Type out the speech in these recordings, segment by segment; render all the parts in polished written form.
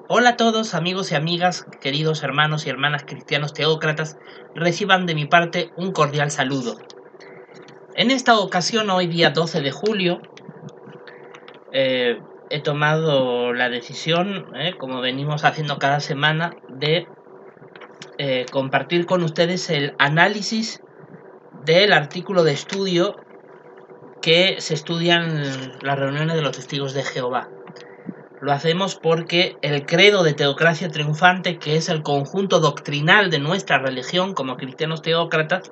Hola a todos amigos y amigas, queridos hermanos y hermanas cristianos teócratas, reciban de mi parte un cordial saludo. En esta ocasión, hoy día 12 de julio, he tomado la decisión, como venimos haciendo cada semana, de compartir con ustedes el análisis del artículo de estudio que se estudia en las reuniones de los testigos de Jehová. Lo hacemos porque el credo de teocracia triunfante, que es el conjunto doctrinal de nuestra religión como cristianos teócratas,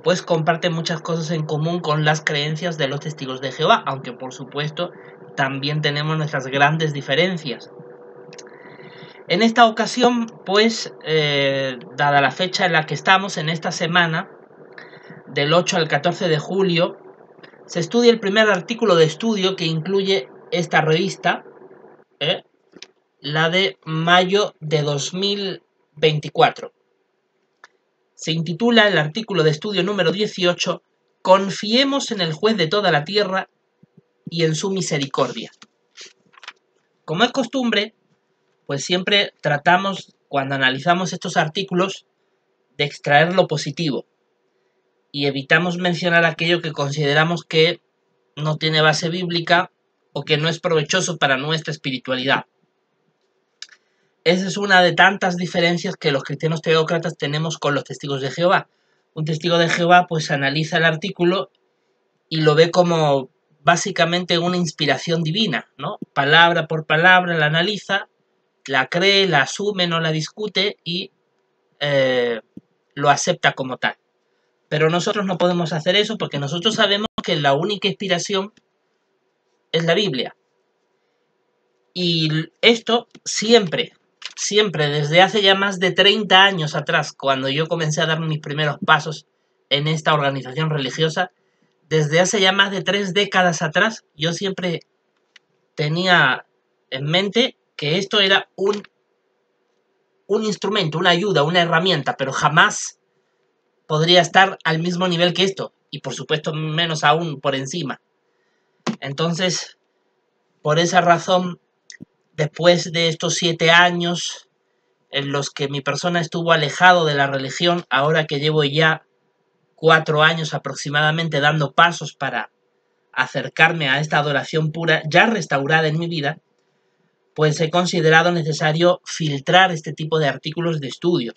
pues comparte muchas cosas en común con las creencias de los testigos de Jehová, aunque por supuesto también tenemos nuestras grandes diferencias. En esta ocasión, pues, dada la fecha en la que estamos, en esta semana, del 8 al 14 de julio, se estudia el primer artículo de estudio que incluye esta revista, la de mayo de 2024. Se intitula el artículo de estudio número 18, Confiemos en el juez de toda la tierra y en su misericordia. Como es costumbre, pues siempre tratamos, cuando analizamos estos artículos, de extraer lo positivo y evitamos mencionar aquello que consideramos que no tiene base bíblica o que no es provechoso para nuestra espiritualidad. Esa es una de tantas diferencias que los cristianos teócratas tenemos con los testigos de Jehová. Un testigo de Jehová pues analiza el artículo y lo ve como básicamente una inspiración divina, ¿no? Palabra por palabra la analiza, la cree, la asume, no la discute y lo acepta como tal. Pero nosotros no podemos hacer eso porque nosotros sabemos que la única inspiración es la Biblia. Y esto siempre, desde hace ya más de 30 años atrás, cuando yo comencé a dar mis primeros pasos en esta organización religiosa, desde hace ya más de 3 décadas atrás, yo siempre tenía en mente que esto era un instrumento, una ayuda, una herramienta, pero jamás podría estar al mismo nivel que esto, y por supuesto menos aún por encima. Entonces, por esa razón, después de estos 7 años en los que mi persona estuvo alejado de la religión, ahora que llevo ya 4 años aproximadamente dando pasos para acercarme a esta adoración pura ya restaurada en mi vida, pues he considerado necesario filtrar este tipo de artículos de estudio.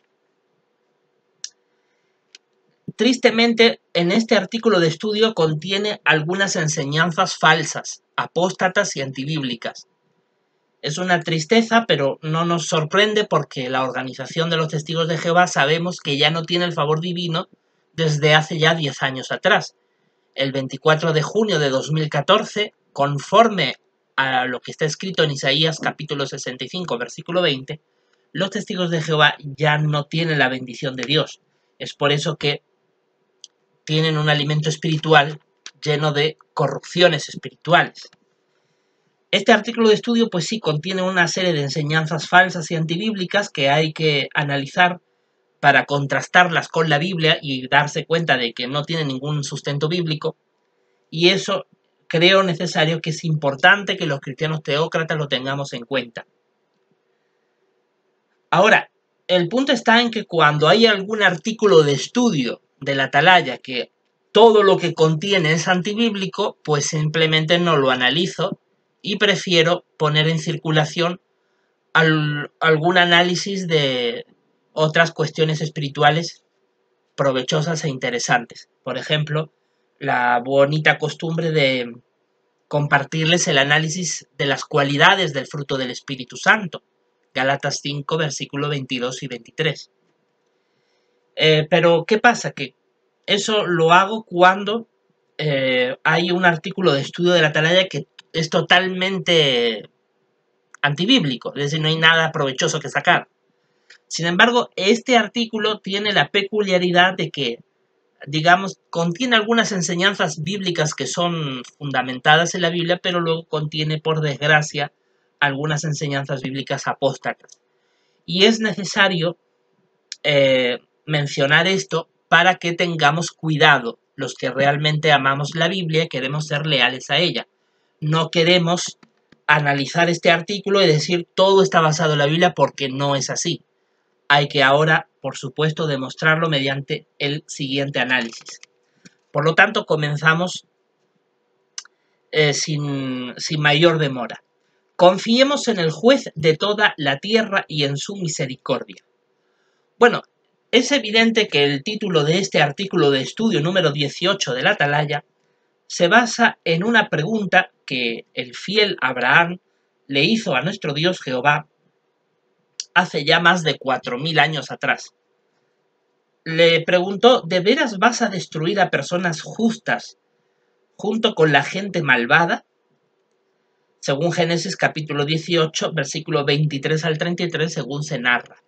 Tristemente, en este artículo de estudio contiene algunas enseñanzas falsas, apóstatas y antibíblicas. Es una tristeza, pero no nos sorprende porque la organización de los testigos de Jehová sabemos que ya no tiene el favor divino desde hace ya 10 años atrás. El 24 de junio de 2014, conforme a lo que está escrito en Isaías capítulo 65, versículo 20, los testigos de Jehová ya no tienen la bendición de Dios. Es por eso que tienen un alimento espiritual lleno de corrupciones espirituales. Este artículo de estudio, pues sí, contiene una serie de enseñanzas falsas y antibíblicas que hay que analizar para contrastarlas con la Biblia y darse cuenta de que no tiene ningún sustento bíblico. Y eso creo necesario, que es importante que los cristianos teócratas lo tengamos en cuenta. Ahora, el punto está en que cuando hay algún artículo de estudio de la Atalaya que todo lo que contiene es antibíblico, pues simplemente no lo analizo y prefiero poner en circulación algún análisis de otras cuestiones espirituales provechosas e interesantes. Por ejemplo, la bonita costumbre de compartirles el análisis de las cualidades del fruto del Espíritu Santo. Gálatas 5, versículos 22 y 23. Pero, ¿qué pasa? Que eso lo hago cuando hay un artículo de estudio de la Atalaya que es totalmente antibíblico, es decir, no hay nada provechoso que sacar. Sin embargo, este artículo tiene la peculiaridad de que, digamos, contiene algunas enseñanzas bíblicas que son fundamentadas en la Biblia, pero luego contiene, por desgracia, algunas enseñanzas bíblicas apóstatas. Y es necesario mencionar esto para que tengamos cuidado los que realmente amamos la Biblia y queremos ser leales a ella. No queremos analizar este artículo y decir todo está basado en la Biblia, porque no es así. Hay que ahora, por supuesto, demostrarlo mediante el siguiente análisis. Por lo tanto, comenzamos sin mayor demora. Confiemos en el juez de toda la tierra y en su misericordia. Bueno, es evidente que el título de este artículo de estudio número 18 de la Atalaya se basa en una pregunta que el fiel Abraham le hizo a nuestro Dios Jehová hace ya más de 4000 años atrás. Le preguntó: ¿de veras vas a destruir a personas justas junto con la gente malvada? Según Génesis capítulo 18, versículo 23 al 33, según se narra.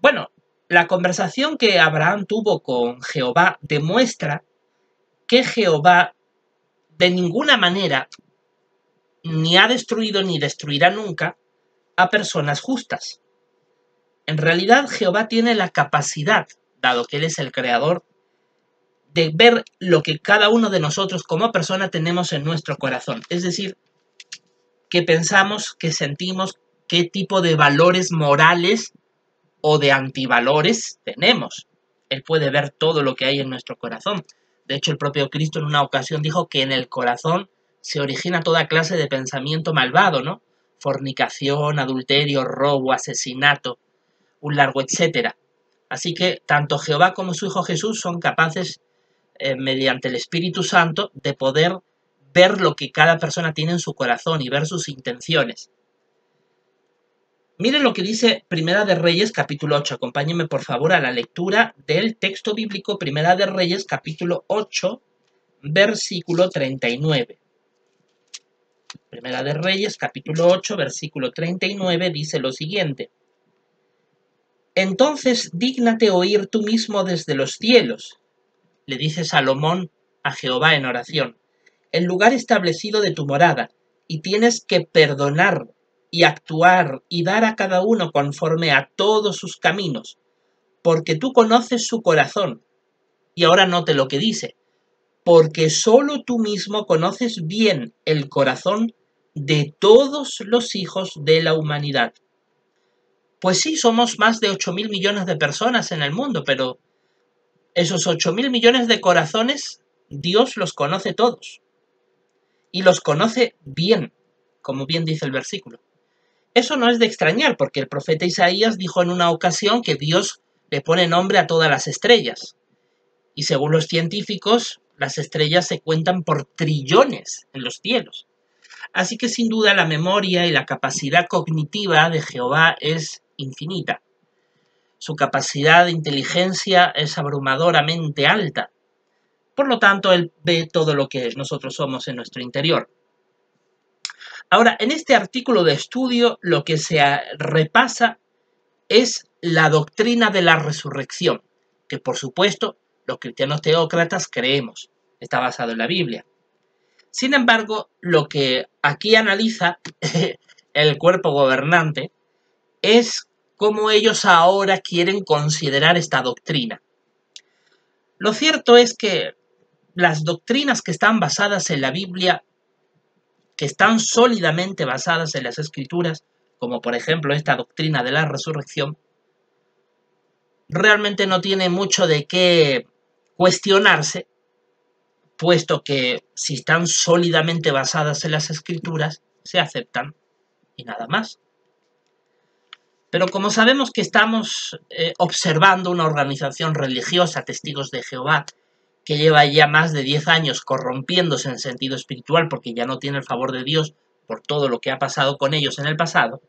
Bueno, la conversación que Abraham tuvo con Jehová demuestra que Jehová de ninguna manera ni ha destruido ni destruirá nunca a personas justas. En realidad, Jehová tiene la capacidad, dado que Él es el creador, de ver lo que cada uno de nosotros como persona tenemos en nuestro corazón. Es decir, qué pensamos, qué sentimos, qué tipo de valores morales o de antivalores tenemos. Él puede ver todo lo que hay en nuestro corazón. De hecho, el propio Cristo en una ocasión dijo que en el corazón se origina toda clase de pensamiento malvado, ¿no? Fornicación, adulterio, robo, asesinato, un largo etcétera. Así que tanto Jehová como su Hijo Jesús son capaces, mediante el Espíritu Santo, de poder ver lo que cada persona tiene en su corazón y ver sus intenciones. Miren lo que dice Primera de Reyes, capítulo 8. Acompáñenme, por favor, a la lectura del texto bíblico, Primera de Reyes, capítulo 8, versículo 39. Primera de Reyes, capítulo 8, versículo 39, dice lo siguiente: Entonces dígnate oír tú mismo desde los cielos, le dice Salomón a Jehová en oración, el lugar establecido de tu morada, y tienes que perdonar y actuar y dar a cada uno conforme a todos sus caminos, porque tú conoces su corazón. Y ahora note lo que dice: porque solo tú mismo conoces bien el corazón de todos los hijos de la humanidad. Pues sí, somos más de 8.000 millones de personas en el mundo, pero esos 8.000 millones de corazones, Dios los conoce todos. Y los conoce bien, como bien dice el versículo. Eso no es de extrañar, porque el profeta Isaías dijo en una ocasión que Dios le pone nombre a todas las estrellas. Y según los científicos, las estrellas se cuentan por trillones en los cielos. Así que sin duda la memoria y la capacidad cognitiva de Jehová es infinita. Su capacidad de inteligencia es abrumadoramente alta. Por lo tanto, Él ve todo lo que nosotros somos en nuestro interior. Ahora, en este artículo de estudio, lo que se repasa es la doctrina de la resurrección, que por supuesto los cristianos teócratas creemos, está basado en la Biblia. Sin embargo, lo que aquí analiza el cuerpo gobernante es cómo ellos ahora quieren considerar esta doctrina. Lo cierto es que las doctrinas que están basadas en la Biblia, que están sólidamente basadas en las Escrituras, como por ejemplo esta doctrina de la resurrección, realmente no tiene mucho de qué cuestionarse, puesto que si están sólidamente basadas en las Escrituras, se aceptan y nada más. Pero como sabemos que estamos observando una organización religiosa, Testigos de Jehová, que lleva ya más de 10 años corrompiéndose en sentido espiritual porque ya no tiene el favor de Dios por todo lo que ha pasado con ellos en el pasado,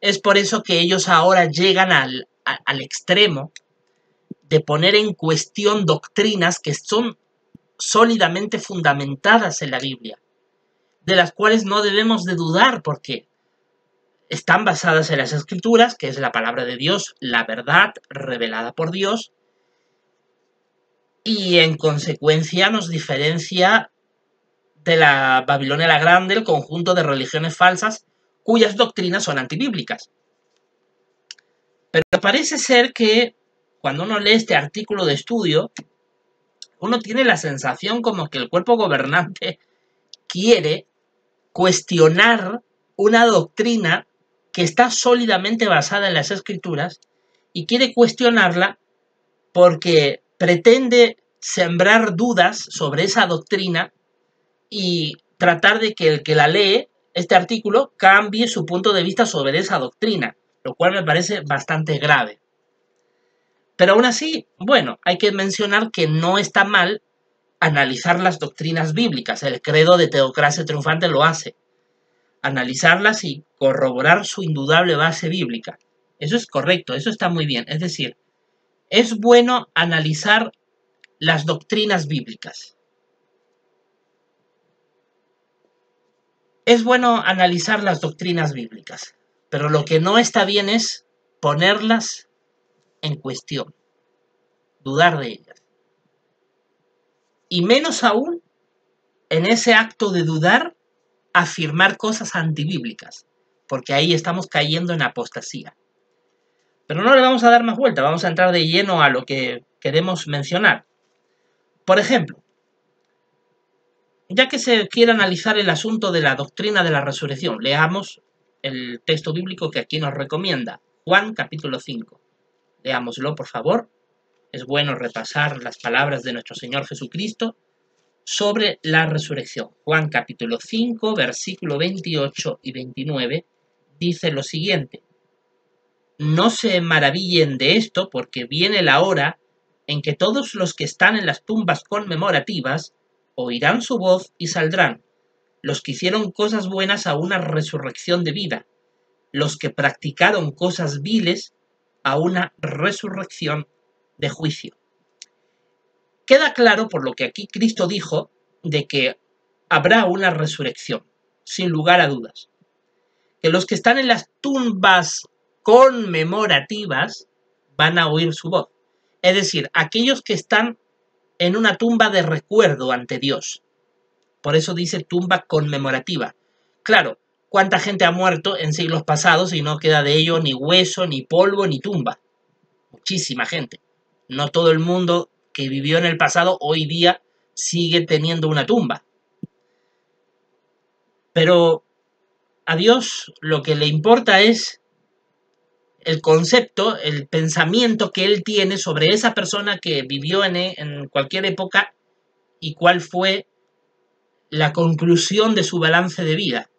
es por eso que ellos ahora llegan al extremo de poner en cuestión doctrinas que son sólidamente fundamentadas en la Biblia, de las cuales no debemos de dudar porque están basadas en las Escrituras, que es la palabra de Dios, la verdad revelada por Dios, y en consecuencia nos diferencia de la Babilonia la Grande, el conjunto de religiones falsas cuyas doctrinas son antibíblicas. Pero parece ser que cuando uno lee este artículo de estudio, uno tiene la sensación como que el cuerpo gobernante quiere cuestionar una doctrina que está sólidamente basada en las Escrituras y quiere cuestionarla porque pretende sembrar dudas sobre esa doctrina y tratar de que el que la lee, este artículo, cambie su punto de vista sobre esa doctrina, lo cual me parece bastante grave. Pero aún así, bueno, hay que mencionar que no está mal analizar las doctrinas bíblicas. El credo de teocracia triunfante lo hace. Analizarlas y corroborar su indudable base bíblica. Eso es correcto, eso está muy bien. Es decir, es bueno analizar las doctrinas bíblicas. Es bueno analizar las doctrinas bíblicas, pero lo que no está bien es ponerlas en cuestión, dudar de ellas. Y menos aún, en ese acto de dudar, afirmar cosas antibíblicas, porque ahí estamos cayendo en apostasía. Pero no le vamos a dar más vuelta, vamos a entrar de lleno a lo que queremos mencionar. Por ejemplo, ya que se quiere analizar el asunto de la doctrina de la resurrección, leamos el texto bíblico que aquí nos recomienda, Juan capítulo 5. Leámoslo, por favor. Es bueno repasar las palabras de nuestro Señor Jesucristo sobre la resurrección. Juan capítulo 5, versículo 28 y 29, dice lo siguiente: no se maravillen de esto, porque viene la hora en que todos los que están en las tumbas conmemorativas oirán su voz y saldrán, los que hicieron cosas buenas a una resurrección de vida, los que practicaron cosas viles a una resurrección de juicio. Queda claro por lo que aquí Cristo dijo de que habrá una resurrección, sin lugar a dudas. Que los que están en las tumbas conmemorativas van a oír su voz. Es decir, aquellos que están en una tumba de recuerdo ante Dios. Por eso dice tumba conmemorativa. Claro, ¿cuánta gente ha muerto en siglos pasados y no queda de ello ni hueso, ni polvo, ni tumba? Muchísima gente. No todo el mundo que vivió en el pasado hoy día sigue teniendo una tumba. Pero a Dios lo que le importa es el concepto, el pensamiento que Él tiene sobre esa persona que vivió en cualquier época y cuál fue la conclusión de su balance de vida,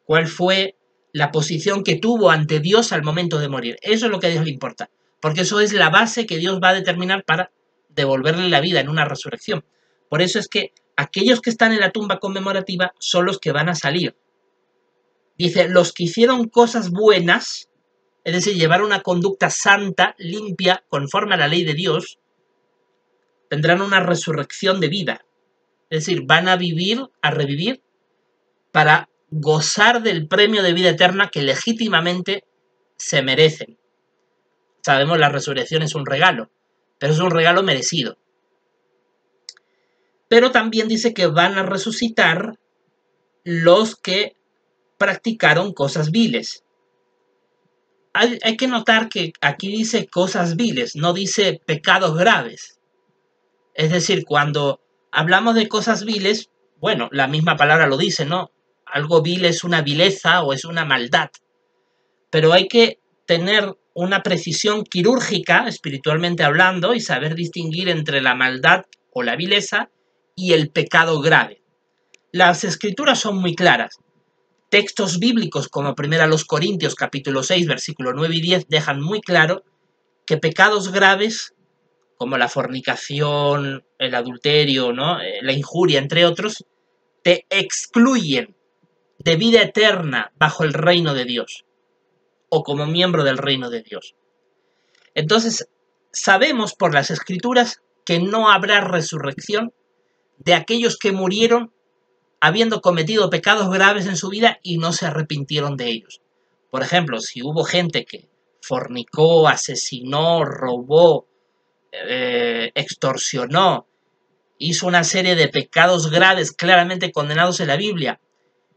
cuál fue la posición que tuvo ante Dios al momento de morir. Eso es lo que a Dios le importa, porque eso es la base que Dios va a determinar para devolverle la vida en una resurrección. Por eso es que aquellos que están en la tumba conmemorativa son los que van a salir. Dice, los que hicieron cosas buenas, es decir, llevar una conducta santa, limpia, conforme a la ley de Dios, tendrán una resurrección de vida. Es decir, van a vivir, a revivir, para gozar del premio de vida eterna que legítimamente se merecen. Sabemos, la resurrección es un regalo, pero es un regalo merecido. Pero también dice que van a resucitar los que practicaron cosas viles. Hay que notar que aquí dice cosas viles, no dice pecados graves. Es decir, cuando hablamos de cosas viles, bueno, la misma palabra lo dice, ¿no? Algo vil es una vileza o es una maldad. Pero hay que tener una precisión quirúrgica, espiritualmente hablando, y saber distinguir entre la maldad o la vileza y el pecado grave. Las escrituras son muy claras. Textos bíblicos como 1 Corintios capítulo 6, versículo 9 y 10 dejan muy claro que pecados graves como la fornicación, el adulterio, ¿no? La injuria, entre otros, te excluyen de vida eterna bajo el reino de Dios o como miembro del reino de Dios. Entonces, sabemos por las Escrituras que no habrá resurrección de aquellos que murieron habiendo cometido pecados graves en su vida y no se arrepintieron de ellos. Por ejemplo, si hubo gente que fornicó, asesinó, robó, extorsionó, hizo una serie de pecados graves claramente condenados en la Biblia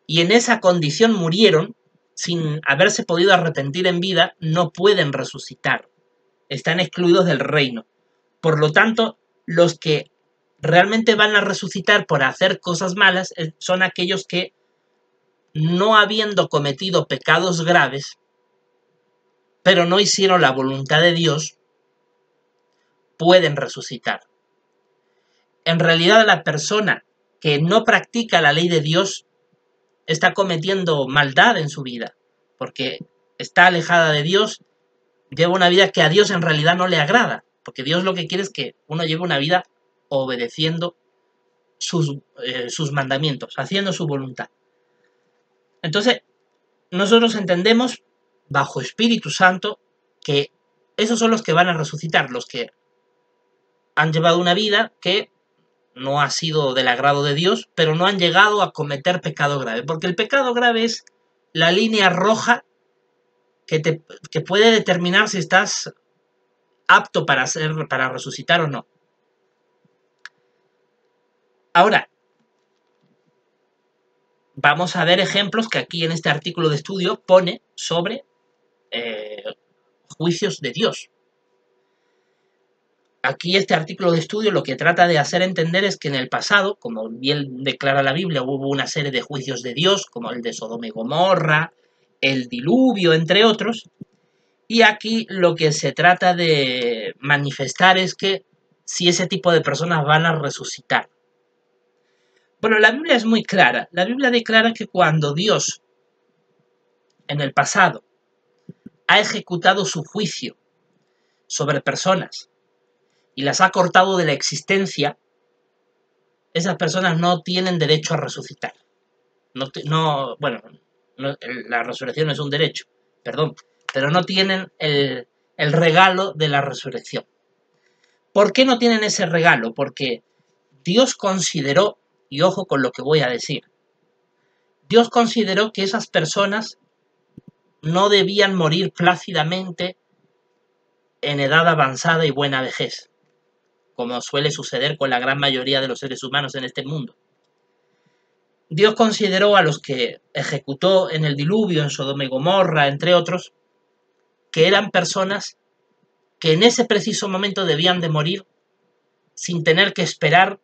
y en esa condición murieron sin haberse podido arrepentir en vida, no pueden resucitar. Están excluidos del reino. Por lo tanto, los que realmente van a resucitar por hacer cosas malas son aquellos que no habiendo cometido pecados graves, pero no hicieron la voluntad de Dios, pueden resucitar. En realidad, la persona que no practica la ley de Dios está cometiendo maldad en su vida, porque está alejada de Dios, lleva una vida que a Dios en realidad no le agrada, porque Dios lo que quiere es que uno lleve una vida obedeciendo sus mandamientos, haciendo su voluntad. Entonces, nosotros entendemos, bajo Espíritu Santo, que esos son los que van a resucitar, los que han llevado una vida que no ha sido del agrado de Dios, pero no han llegado a cometer pecado grave, porque el pecado grave es la línea roja que puede determinar si estás apto para resucitar o no. Ahora, vamos a ver ejemplos que aquí en este artículo de estudio pone sobre juicios de Dios. Aquí este artículo de estudio lo que trata de hacer entender es que en el pasado, como bien declara la Biblia, hubo una serie de juicios de Dios, como el de Sodoma y Gomorra, el diluvio, entre otros, y aquí lo que se trata de manifestar es que si ese tipo de personas van a resucitar. Bueno, la Biblia es muy clara. La Biblia declara que cuando Dios, en el pasado, ha ejecutado su juicio sobre personas y las ha cortado de la existencia, esas personas no tienen derecho a resucitar. La resurrección no es un derecho, perdón, pero no tienen el regalo de la resurrección. ¿Por qué no tienen ese regalo? Porque Dios consideró, y ojo con lo que voy a decir, Dios consideró que esas personas no debían morir plácidamente en edad avanzada y buena vejez, como suele suceder con la gran mayoría de los seres humanos en este mundo. Dios consideró a los que ejecutó en el diluvio, en Sodoma y Gomorra, entre otros, que eran personas que en ese preciso momento debían de morir sin tener que esperar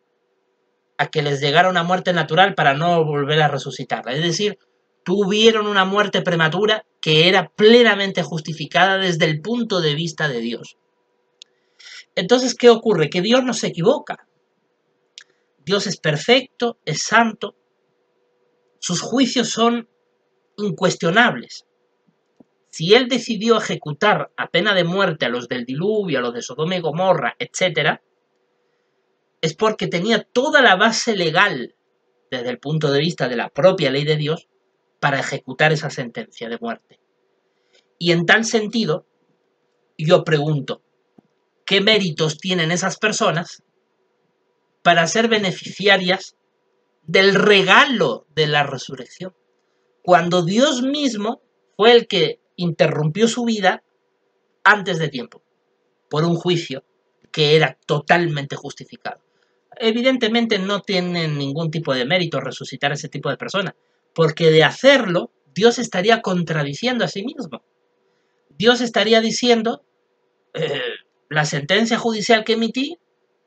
a que les llegara una muerte natural para no volver a resucitarla. Es decir, tuvieron una muerte prematura que era plenamente justificada desde el punto de vista de Dios. Entonces, ¿qué ocurre? Que Dios no se equivoca. Dios es perfecto, es santo, sus juicios son incuestionables. Si Él decidió ejecutar a pena de muerte a los del diluvio, a los de Sodoma y Gomorra, etc., es porque tenía toda la base legal, desde el punto de vista de la propia ley de Dios, para ejecutar esa sentencia de muerte. Y en tal sentido, yo pregunto, ¿qué méritos tienen esas personas para ser beneficiarias del regalo de la resurrección? Cuando Dios mismo fue el que interrumpió su vida antes de tiempo, por un juicio que era totalmente justificado. Evidentemente no tienen ningún tipo de mérito resucitar a ese tipo de personas, porque de hacerlo, Dios estaría contradiciendo a sí mismo. Dios estaría diciendo, la sentencia judicial que emití,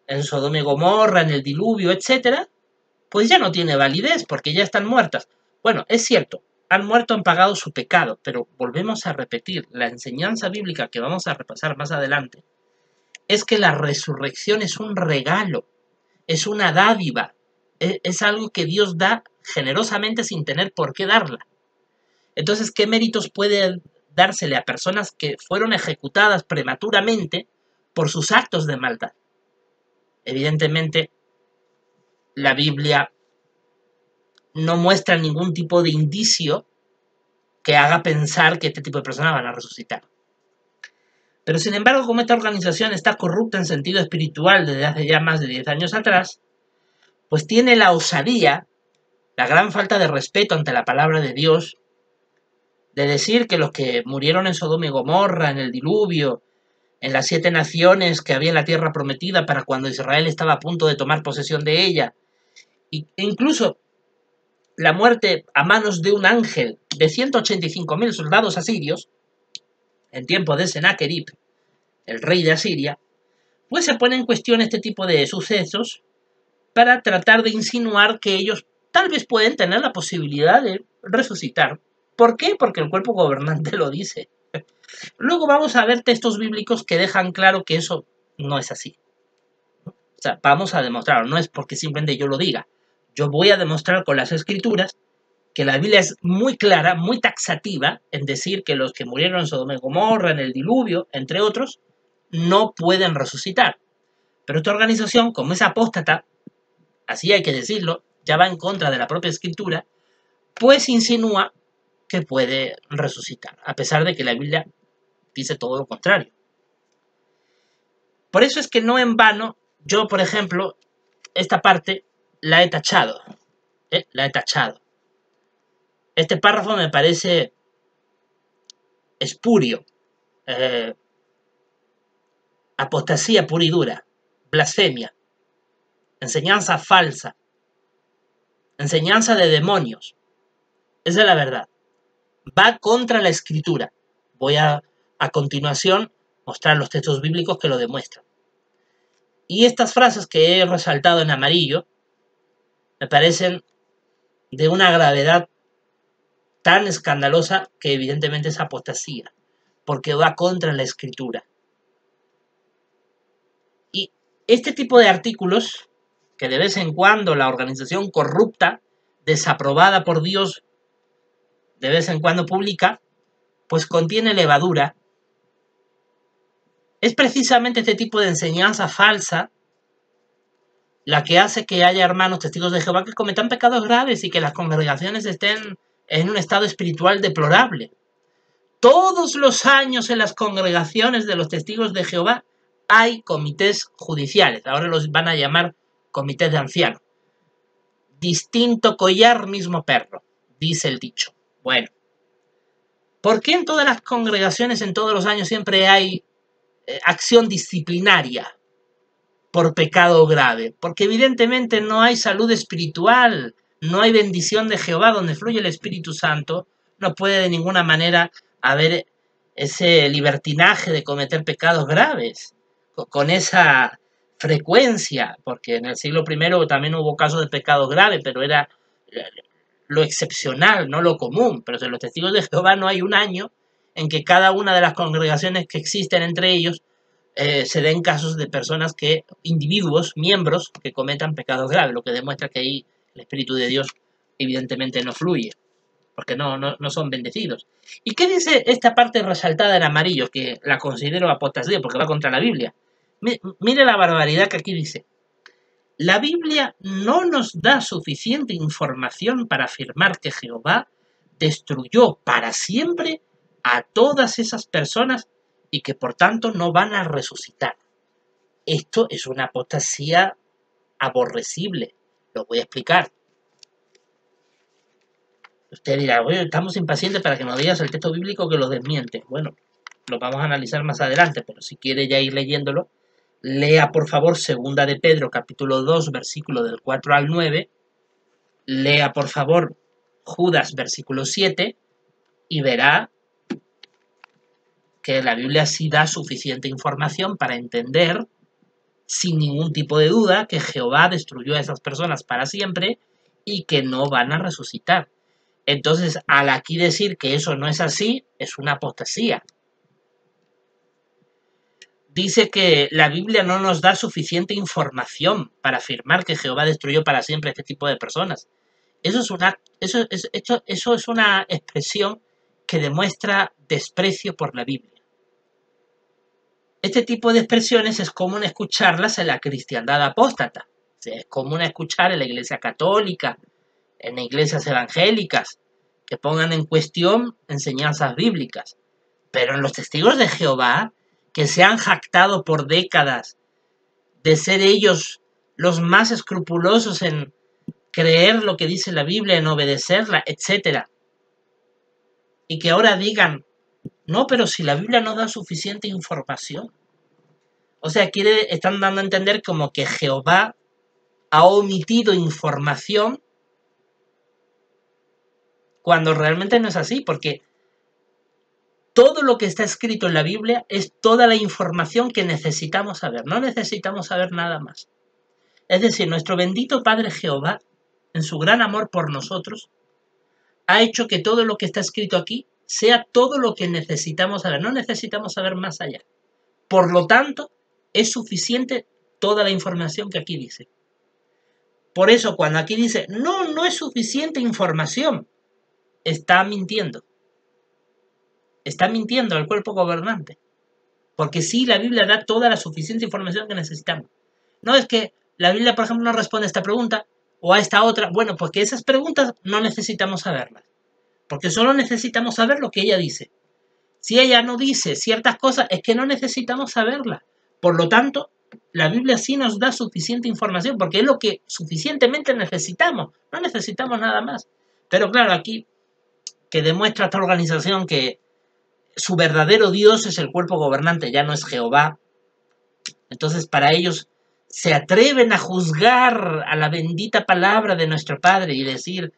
en Sodoma y Gomorra, en el diluvio, etc., pues ya no tiene validez, porque ya están muertas. Bueno, es cierto, han muerto, han pagado su pecado, pero volvemos a repetir, la enseñanza bíblica que vamos a repasar más adelante, es que la resurrección es un regalo, es una dádiva, es algo que Dios da generosamente sin tener por qué darla. Entonces, ¿qué méritos puede dársele a personas que fueron ejecutadas prematuramente por sus actos de maldad? Evidentemente, la Biblia no muestra ningún tipo de indicio que haga pensar que este tipo de personas van a resucitar. Pero sin embargo, como esta organización está corrupta en sentido espiritual desde hace ya más de 10 años atrás, pues tiene la osadía, la gran falta de respeto ante la palabra de Dios, de decir que los que murieron en Sodoma y Gomorra, en el diluvio, en las 7 naciones que había en la tierra prometida para cuando Israel estaba a punto de tomar posesión de ella, e incluso la muerte a manos de un ángel de 185.000 soldados asirios, en tiempo de Sennacherib, el rey de Asiria, pues se pone en cuestión este tipo de sucesos para tratar de insinuar que ellos tal vez pueden tener la posibilidad de resucitar. ¿Por qué? Porque el cuerpo gobernante lo dice. Luego vamos a ver textos bíblicos que dejan claro que eso no es así. O sea, vamos a demostrarlo, no es porque simplemente yo lo diga. Yo voy a demostrar con las escrituras que la Biblia es muy clara, muy taxativa en decir que los que murieron en Sodoma y Gomorra, en el diluvio, entre otros, no pueden resucitar. Pero esta organización, como es apóstata, así hay que decirlo, ya va en contra de la propia escritura, pues insinúa que puede resucitar, a pesar de que la Biblia dice todo lo contrario. Por eso es que no en vano, yo, por ejemplo, esta parte la he tachado. La he tachado. Este párrafo me parece espurio, apostasía pura y dura, blasfemia, enseñanza falsa, enseñanza de demonios. Esa es la verdad. Va contra la escritura. Voy a continuación mostrar los textos bíblicos que lo demuestran. Y estas frases que he resaltado en amarillo me parecen de una gravedad tan escandalosa que evidentemente es apostasía, porque va contra la escritura. Y este tipo de artículos, que de vez en cuando la organización corrupta, desaprobada por Dios, de vez en cuando publica, pues contiene levadura. Es precisamente este tipo de enseñanza falsa la que hace que haya hermanos testigos de Jehová que cometan pecados graves y que las congregaciones estén en un estado espiritual deplorable. Todos los años en las congregaciones de los testigos de Jehová hay comités judiciales. Ahora los van a llamar comités de ancianos. Distinto collar, mismo perro, dice el dicho. Bueno, ¿por qué en todas las congregaciones, en todos los años, siempre hay acción disciplinaria por pecado grave? Porque evidentemente no hay salud espiritual, no hay bendición de Jehová donde fluye el Espíritu Santo, no puede de ninguna manera haber ese libertinaje de cometer pecados graves con esa frecuencia, porque en el siglo I también hubo casos de pecado grave, pero era lo excepcional, no lo común. Pero en los testigos de Jehová no hay un año en que cada una de las congregaciones que existen entre ellos se den casos de personas individuos, miembros, que cometan pecados graves, lo que demuestra que ahí el Espíritu de Dios evidentemente no fluye, porque no son bendecidos. ¿Y qué dice esta parte resaltada en amarillo, que la considero apostasía, porque va contra la Biblia? Mire la barbaridad que aquí dice. La Biblia no nos da suficiente información para afirmar que Jehová destruyó para siempre a todas esas personas y que por tanto no van a resucitar. Esto es una apostasía aborrecible. Lo voy a explicar. Usted dirá, oye, estamos impacientes para que nos digas el texto bíblico que lo desmiente. Bueno, lo vamos a analizar más adelante, pero si quiere ya ir leyéndolo, lea por favor 2 de Pedro capítulo 2, versículo del 4 al 9. Lea por favor Judas versículo 7 y verá que la Biblia sí da suficiente información para entender sin ningún tipo de duda que Jehová destruyó a esas personas para siempre y que no van a resucitar. Entonces, al aquí decir que eso no es así, es una apostasía. Dice que la Biblia no nos da suficiente información para afirmar que Jehová destruyó para siempre a este tipo de personas. Eso es una expresión que demuestra desprecio por la Biblia. Este tipo de expresiones es común escucharlas en la cristiandad apóstata. O sea, es común escuchar en la iglesia católica, en iglesias evangélicas, que pongan en cuestión enseñanzas bíblicas. Pero en los testigos de Jehová, que se han jactado por décadas de ser ellos los más escrupulosos en creer lo que dice la Biblia, en obedecerla, etc. Y que ahora digan, no, pero si la Biblia no da suficiente información. O sea, están dando a entender como que Jehová ha omitido información cuando realmente no es así, porque todo lo que está escrito en la Biblia es toda la información que necesitamos saber. No necesitamos saber nada más. Es decir, nuestro bendito Padre Jehová, en su gran amor por nosotros, ha hecho que todo lo que está escrito aquí sea todo lo que necesitamos saber. No necesitamos saber más allá. Por lo tanto, es suficiente toda la información que aquí dice. Por eso, cuando aquí dice, no es suficiente información, está mintiendo. Está mintiendo al cuerpo gobernante. Porque sí, la Biblia da toda la suficiente información que necesitamos. No es que la Biblia, por ejemplo, no responde a esta pregunta o a esta otra. Bueno, porque esas preguntas no necesitamos saberlas. Porque solo necesitamos saber lo que ella dice. Si ella no dice ciertas cosas, es que no necesitamos saberlas. Por lo tanto, la Biblia sí nos da suficiente información, porque es lo que suficientemente necesitamos. No necesitamos nada más. Pero claro, aquí que demuestra esta organización que su verdadero Dios es el cuerpo gobernante, ya no es Jehová. Entonces, para ellos se atreven a juzgar a la bendita palabra de nuestro Padre y decir,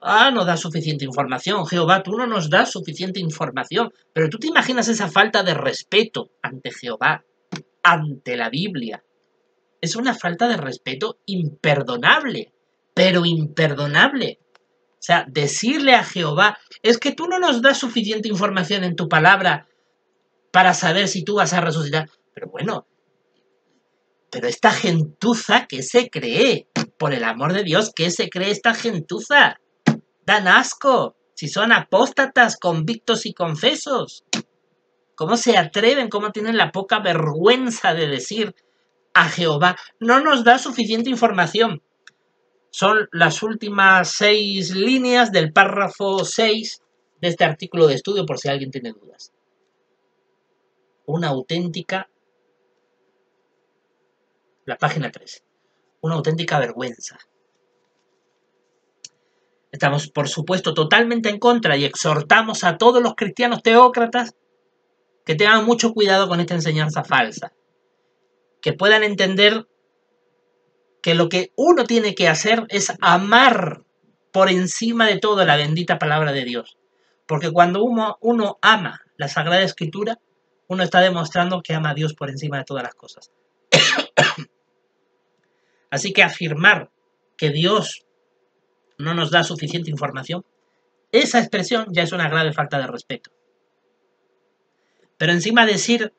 no da suficiente información, Jehová, tú no nos das suficiente información. Pero tú te imaginas esa falta de respeto ante Jehová, ante la Biblia. Es una falta de respeto imperdonable, pero imperdonable. O sea, decirle a Jehová, es que tú no nos das suficiente información en tu palabra para saber si tú vas a resucitar. Pero bueno, pero esta gentuza, ¿qué se cree? Por el amor de Dios, ¿qué se cree esta gentuza? Dan asco, si son apóstatas, convictos y confesos. ¿Cómo se atreven? ¿Cómo tienen la poca vergüenza de decir a Jehová, no nos da suficiente información? Son las últimas 6 líneas del párrafo 6 de este artículo de estudio, por si alguien tiene dudas. Una auténtica, la página 3, una auténtica vergüenza. Estamos, por supuesto, totalmente en contra y exhortamos a todos los cristianos teócratas que tengan mucho cuidado con esta enseñanza falsa. Que puedan entender que lo que uno tiene que hacer es amar por encima de todo la bendita palabra de Dios. Porque cuando uno ama la Sagrada Escritura, uno está demostrando que ama a Dios por encima de todas las cosas. Así que afirmar que Dios no nos da suficiente información, esa expresión ya es una grave falta de respeto. Pero encima decir,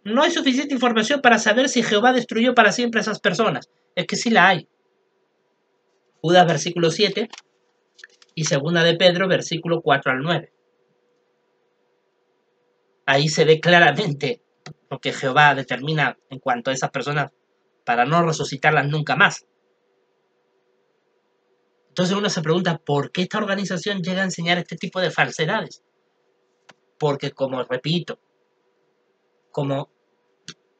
no hay suficiente información para saber si Jehová destruyó para siempre a esas personas. Es que sí la hay. Judas versículo 7 y segunda de Pedro versículo 4 al 9. Ahí se ve claramente lo que Jehová determina en cuanto a esas personas para no resucitarlas nunca más. Entonces uno se pregunta, ¿por qué esta organización llega a enseñar este tipo de falsedades? Porque, como repito, como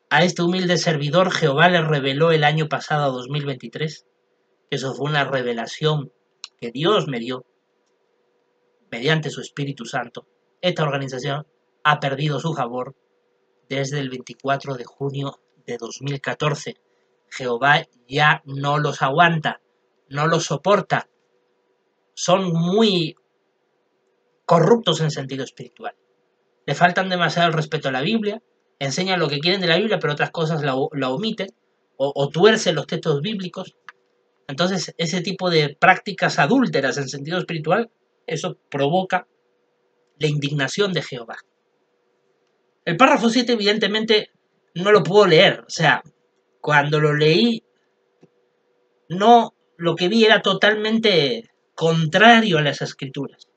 a este humilde servidor Jehová le reveló el año pasado, 2023, que eso fue una revelación que Dios me dio mediante su Espíritu Santo, esta organización ha perdido su favor desde el 24 de junio de 2014. Jehová ya no los aguanta, no los soporta. Son muy corruptos en sentido espiritual. Le faltan demasiado el respeto a la Biblia, enseñan lo que quieren de la Biblia, pero otras cosas la omiten, o tuercen los textos bíblicos. Entonces, ese tipo de prácticas adúlteras en sentido espiritual, eso provoca la indignación de Jehová. El párrafo 7, evidentemente, no lo puedo leer. O sea, cuando lo leí, no, lo que vi era totalmente contrario a las Escrituras.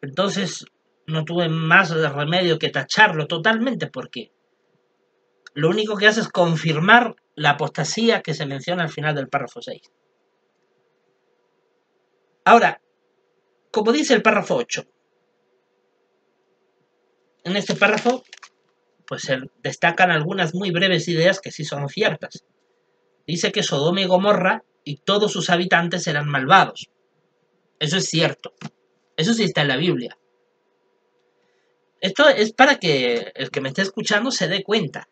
Entonces, no tuve más remedio que tacharlo totalmente, porque lo único que hace es confirmar la apostasía que se menciona al final del párrafo 6. Ahora, como dice el párrafo 8, en este párrafo pues se destacan algunas muy breves ideas que sí son ciertas. Dice que Sodoma y Gomorra y todos sus habitantes eran malvados. Eso es cierto. Eso sí está en la Biblia. Esto es para que el que me esté escuchando se dé cuenta,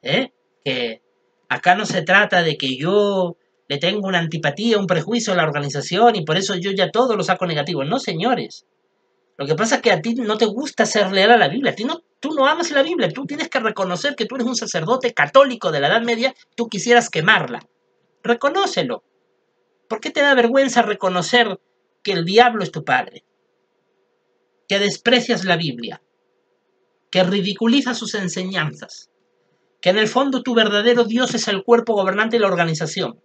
que acá no se trata de que yo le tengo una antipatía, un prejuicio a la organización y por eso yo ya todo lo saco negativo. No, señores. Lo que pasa es que a ti no te gusta ser leal a la Biblia. Tú no amas la Biblia. Tú tienes que reconocer que tú eres un sacerdote católico de la Edad Media. Tú quisieras quemarla. Reconócelo. ¿Por qué te da vergüenza reconocer que el diablo es tu padre? Que desprecias la Biblia, que ridiculizas sus enseñanzas, que en el fondo tu verdadero Dios es el cuerpo gobernante y la organización,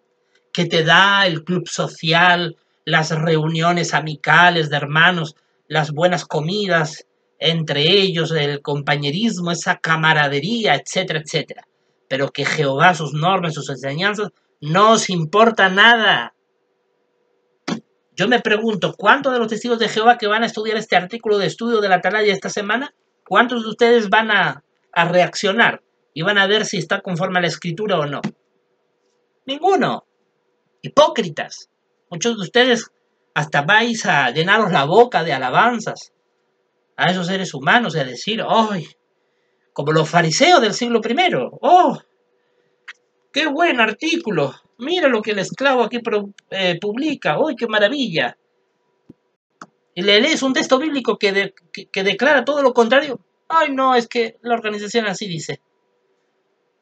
que te da el club social, las reuniones amicales de hermanos, las buenas comidas entre ellos, el compañerismo, esa camaradería, etcétera, etcétera. Pero que Jehová, sus normas, sus enseñanzas, no os importa nada. Yo me pregunto, ¿cuántos de los testigos de Jehová que van a estudiar este artículo de estudio de la Atalaya esta semana, cuántos de ustedes van a reaccionar y van a ver si está conforme a la escritura o no? Ninguno. Hipócritas. Muchos de ustedes hasta vais a llenaros la boca de alabanzas a esos seres humanos y a decir, ¡ay! Como los fariseos del siglo I. ¡Oh! ¡Qué buen artículo! Mira lo que el esclavo aquí publica. ¡Uy, qué maravilla! Y le lees un texto bíblico que declara todo lo contrario. ¡Ay, no! Es que la organización así dice.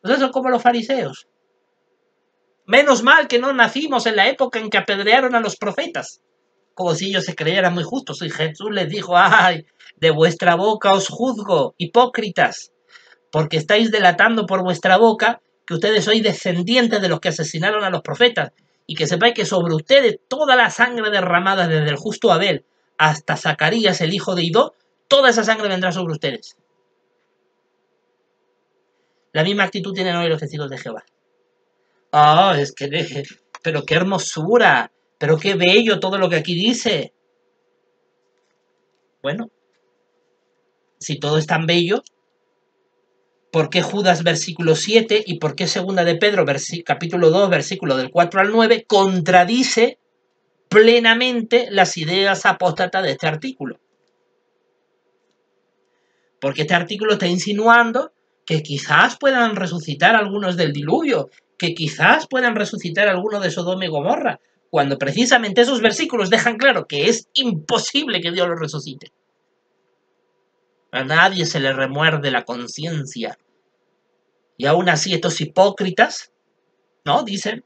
Pues eso es como los fariseos. Menos mal que no nacimos en la época en que apedrearon a los profetas. Como si ellos se creyeran muy justos. Y Jesús les dijo, ¡ay! De vuestra boca os juzgo, hipócritas, porque estáis delatando por vuestra boca que ustedes sois descendientes de los que asesinaron a los profetas, y que sepáis que sobre ustedes toda la sangre derramada desde el justo Abel hasta Zacarías, el hijo de Idó, toda esa sangre vendrá sobre ustedes. La misma actitud tienen hoy los testigos de Jehová. ¡Ah! Es que, pero qué hermosura, pero qué bello todo lo que aquí dice. Bueno, si todo es tan bello, ¿por qué Judas versículo 7 y por qué segunda de Pedro capítulo 2 versículo del 4 al 9 contradice plenamente las ideas apóstatas de este artículo? Porque este artículo está insinuando que quizás puedan resucitar algunos del diluvio, que quizás puedan resucitar algunos de Sodoma y Gomorra, cuando precisamente esos versículos dejan claro que es imposible que Dios los resucite. A nadie se le remuerde la conciencia. Y aún así estos hipócritas, ¿no? Dicen,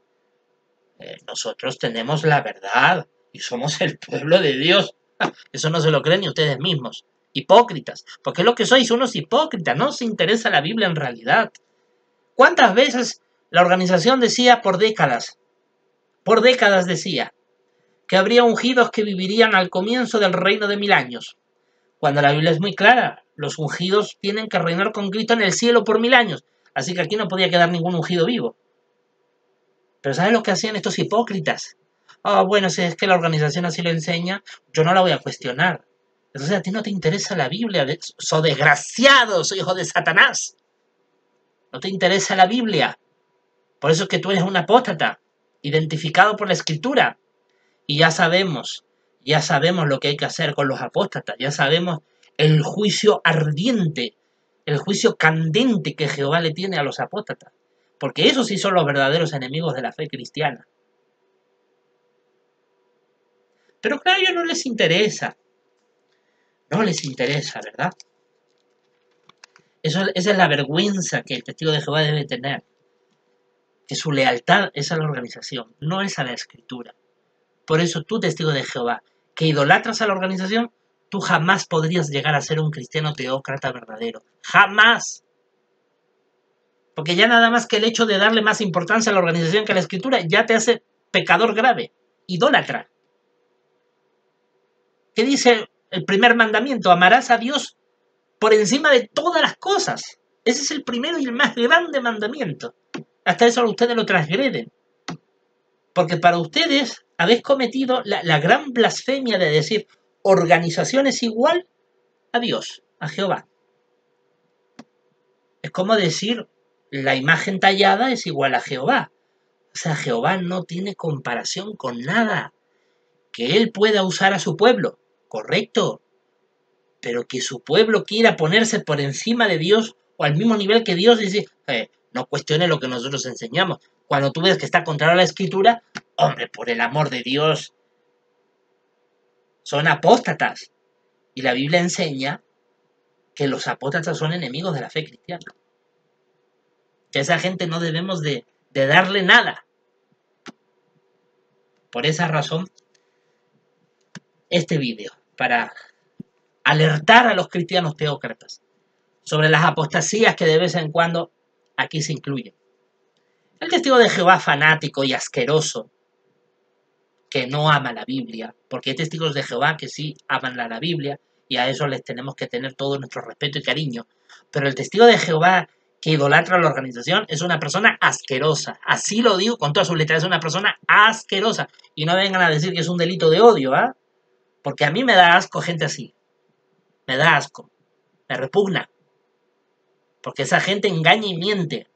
nosotros tenemos la verdad y somos el pueblo de Dios. Eso no se lo creen ni ustedes mismos. Hipócritas. Porque lo que sois unos hipócritas. No os interesa la Biblia en realidad. ¿Cuántas veces la organización decía por décadas decía, que habría ungidos que vivirían al comienzo del reino de 1000 años? Cuando la Biblia es muy clara, los ungidos tienen que reinar con Cristo en el cielo por 1000 años. Así que aquí no podía quedar ningún ungido vivo. Pero ¿sabes lo que hacían estos hipócritas? Bueno, si es que la organización así lo enseña, yo no la voy a cuestionar. Entonces a ti no te interesa la Biblia, sos desgraciado, soy hijo de Satanás. No te interesa la Biblia. Por eso es que tú eres un apóstata, identificado por la Escritura. Y ya sabemos lo que hay que hacer con los apóstatas, ya sabemos el juicio ardiente, el juicio candente que Jehová le tiene a los apóstatas. Porque esos sí son los verdaderos enemigos de la fe cristiana. Pero claro, a ellos no les interesa. No les interesa, ¿verdad? Esa es la vergüenza que el testigo de Jehová debe tener. Que su lealtad es a la organización, no es a la Escritura. Por eso tú, testigo de Jehová, que idolatras a la organización, tú jamás podrías llegar a ser un cristiano teócrata verdadero. ¡Jamás! Porque ya nada más que el hecho de darle más importancia a la organización que a la Escritura ya te hace pecador grave, idólatra. ¿Qué dice el primer mandamiento? Amarás a Dios por encima de todas las cosas. Ese es el primero y el más grande mandamiento. Hasta eso ustedes lo transgreden. Porque para ustedes habéis cometido la gran blasfemia de decir organización es igual a Dios, a Jehová. Es como decir la imagen tallada es igual a Jehová. O sea, Jehová no tiene comparación con nada. Que Él pueda usar a su pueblo, correcto. Pero que su pueblo quiera ponerse por encima de Dios o al mismo nivel que Dios y decir, no cuestione lo que nosotros enseñamos. Cuando tú ves que está contrario a la Escritura, hombre, por el amor de Dios, son apóstatas. Y la Biblia enseña que los apóstatas son enemigos de la fe cristiana. Que a esa gente no debemos de darle nada. Por esa razón, este vídeo, para alertar a los cristianos teócratas sobre las apostasías que de vez en cuando aquí se incluyen. El testigo de Jehová fanático y asqueroso, que no ama la Biblia, porque hay testigos de Jehová que sí aman la Biblia, y a eso les tenemos que tener todo nuestro respeto y cariño. Pero el testigo de Jehová que idolatra a la organización es una persona asquerosa. Así lo digo con todas sus letras, es una persona asquerosa. Y no vengan a decir que es un delito de odio, ¿ah? Porque a mí me da asco gente así. Me da asco. Me repugna. Porque esa gente engaña y miente.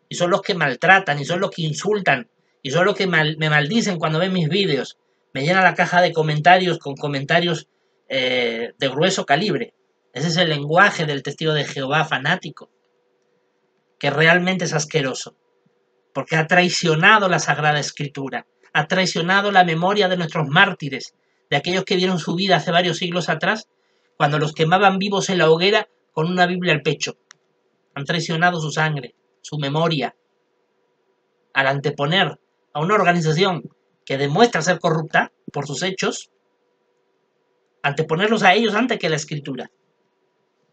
Y son los que maltratan, y son los que insultan, y son los que me maldicen cuando ven mis vídeos. Me llena la caja de comentarios con comentarios de grueso calibre. Ese es el lenguaje del testigo de Jehová fanático, que realmente es asqueroso, porque ha traicionado la Sagrada Escritura, ha traicionado la memoria de nuestros mártires, de aquellos que dieron su vida hace varios siglos atrás, cuando los quemaban vivos en la hoguera con una Biblia al pecho. Han traicionado su sangre, su memoria, al anteponer a una organización que demuestra ser corrupta por sus hechos, anteponerlos a ellos antes que la Escritura.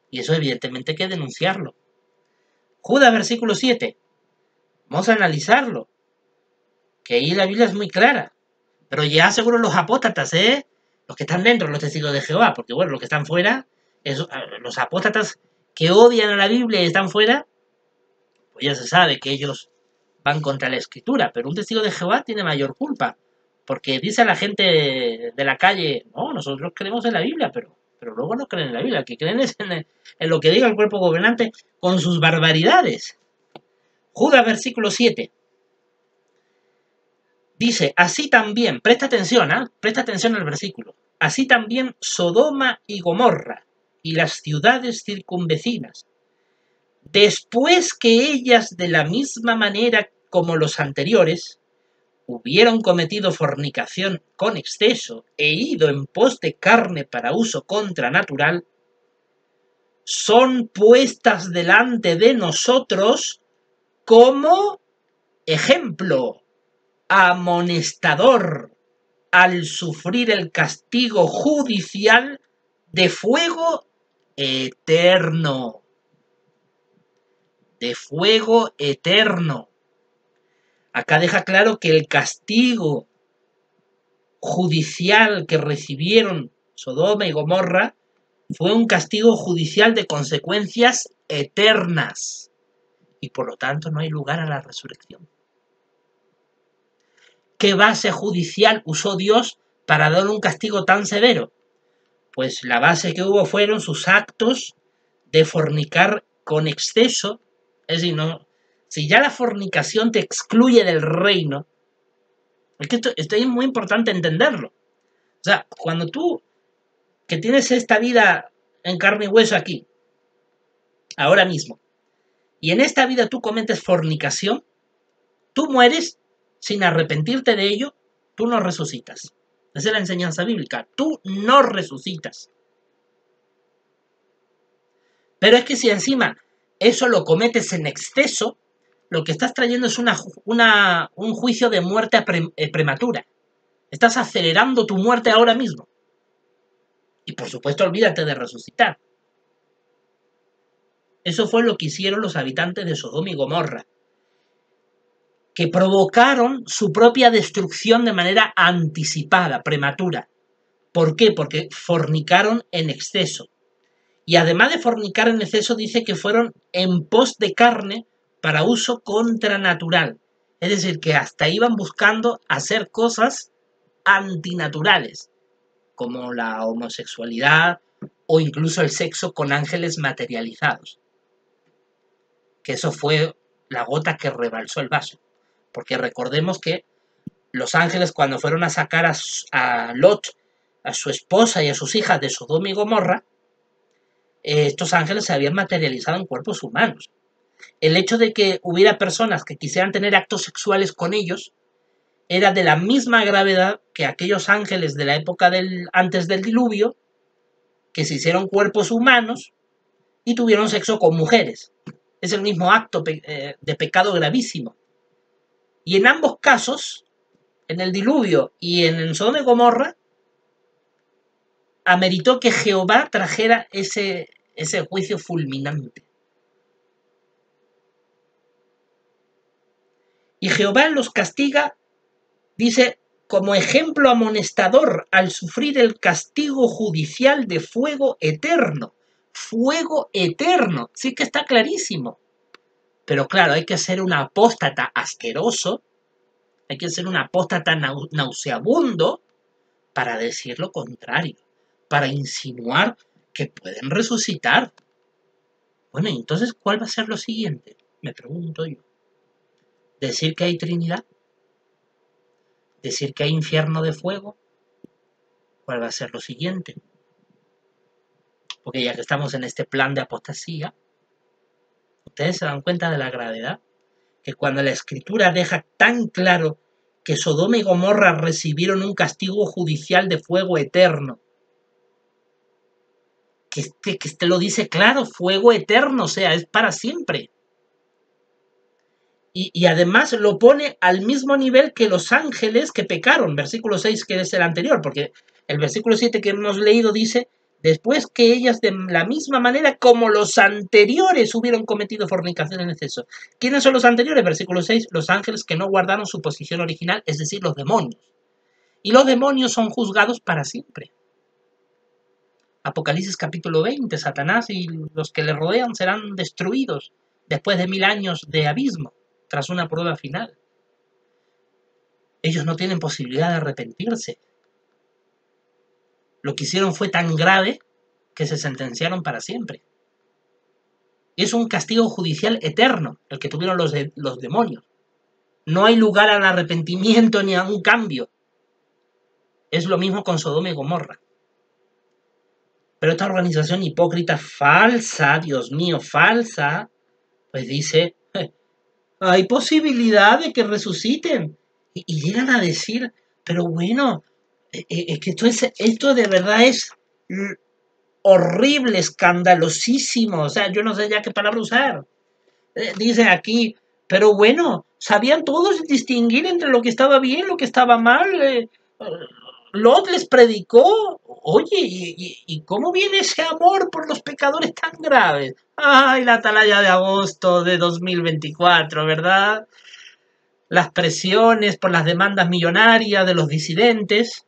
Y eso evidentemente hay que denunciarlo. Judas, versículo 7. Vamos a analizarlo. Que ahí la Biblia es muy clara. Pero ya seguro los apóstatas, los que están dentro, los testigos de Jehová, porque bueno, los que están fuera, los apóstatas que odian a la Biblia y están fuera, pues ya se sabe que ellos van contra la Escritura, pero un testigo de Jehová tiene mayor culpa, porque dice a la gente de la calle, no, nosotros creemos en la Biblia, pero luego no creen en la Biblia, que creen es en lo que diga el cuerpo gobernante con sus barbaridades. Judas, versículo 7. Dice, así también, presta atención al versículo, así también Sodoma y Gomorra y las ciudades circunvecinas, después que ellas de la misma manera como los anteriores, hubieron cometido fornicación con exceso e ido en pos de carne para uso contranatural, son puestas delante de nosotros como ejemplo amonestador al sufrir el castigo judicial de fuego eterno. De fuego eterno. Acá deja claro que el castigo judicial que recibieron Sodoma y Gomorra fue un castigo judicial de consecuencias eternas. Y por lo tanto no hay lugar a la resurrección. ¿Qué base judicial usó Dios para dar un castigo tan severo? Pues la base que hubo fueron sus actos de fornicar con exceso. Es decir, no, si ya la fornicación te excluye del reino, es que esto es muy importante entenderlo. O sea, cuando tú, que tienes esta vida en carne y hueso aquí, ahora mismo, y en esta vida tú cometes fornicación, tú mueres sin arrepentirte de ello, tú no resucitas. Esa es la enseñanza bíblica. Tú no resucitas. Pero es que si encima eso lo cometes en exceso, lo que estás trayendo es un juicio de muerte prematura. Estás acelerando tu muerte ahora mismo. Y por supuesto, olvídate de resucitar. Eso fue lo que hicieron los habitantes de Sodoma y Gomorra, que provocaron su propia destrucción de manera anticipada, prematura. ¿Por qué? Porque fornicaron en exceso. Y además de fornicar en exceso, dice que fueron en pos de carne para uso contranatural. Es decir, que hasta iban buscando hacer cosas antinaturales, como la homosexualidad o incluso el sexo con ángeles materializados. Que eso fue la gota que rebalsó el vaso. Porque recordemos que los ángeles, cuando fueron a sacar a Lot, a su esposa y a sus hijas de Sodoma y Gomorra, estos ángeles se habían materializado en cuerpos humanos. El hecho de que hubiera personas que quisieran tener actos sexuales con ellos era de la misma gravedad que aquellos ángeles de la época antes del diluvio, que se hicieron cuerpos humanos y tuvieron sexo con mujeres. Es el mismo acto de pecado gravísimo. Y en ambos casos, en el diluvio y en Sodoma y Gomorra, ameritó que Jehová trajera ese juicio fulminante. Y Jehová los castiga, dice, como ejemplo amonestador al sufrir el castigo judicial de fuego eterno. Fuego eterno, sí que está clarísimo. Pero claro, hay que ser un apóstata asqueroso, hay que ser un apóstata nauseabundo para decir lo contrario, para insinuar que pueden resucitar. Bueno, entonces, ¿cuál va a ser lo siguiente? Me pregunto yo. ¿Decir que hay Trinidad? ¿Decir que hay infierno de fuego? ¿Cuál va a ser lo siguiente? Porque ya que estamos en este plan de apostasía, ustedes se dan cuenta de la gravedad, que cuando la Escritura deja tan claro que Sodoma y Gomorra recibieron un castigo judicial de fuego eterno, que te lo dice claro, fuego eterno, o sea, es para siempre. Y además lo pone al mismo nivel que los ángeles que pecaron, versículo 6 que es el anterior, porque el versículo 7 que hemos leído dice, después que ellas de la misma manera como los anteriores hubieron cometido fornicación en exceso. ¿Quiénes son los anteriores? Versículo 6, los ángeles que no guardaron su posición original, es decir, los demonios. Y los demonios son juzgados para siempre. Apocalipsis capítulo 20, Satanás y los que le rodean serán destruidos después de 1000 años de abismo, tras una prueba final. Ellos no tienen posibilidad de arrepentirse. Lo que hicieron fue tan grave que se sentenciaron para siempre. Es un castigo judicial eterno el que tuvieron los demonios. No hay lugar al arrepentimiento ni a un cambio. Es lo mismo con Sodoma y Gomorra. Pero esta organización hipócrita falsa, Dios mío, falsa, pues dice, hay posibilidad de que resuciten. Y llegan a decir, pero bueno, es que esto de verdad es horrible, escandalosísimo. O sea, yo no sé ya qué palabra usar. Dice aquí, pero bueno, sabían todos distinguir entre lo que estaba bien y lo que estaba mal. Lot les predicó. Oye, ¿y cómo viene ese amor por los pecadores tan graves? Ay, la atalaya de agosto de 2024, ¿verdad? Las presiones por las demandas millonarias de los disidentes,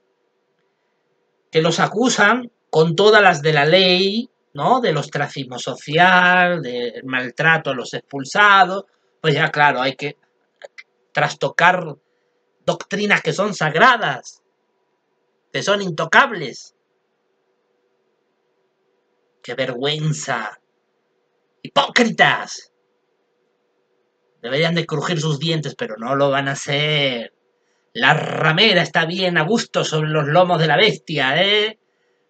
que los acusan con todas las de la ley, ¿no? Del ostracismo social, del maltrato a los expulsados. Pues ya, claro, hay que trastocar doctrinas que son sagradas, que son intocables. ¡Qué vergüenza! ¡Hipócritas! Deberían de crujir sus dientes, pero no lo van a hacer. La ramera está bien a gusto sobre los lomos de la bestia,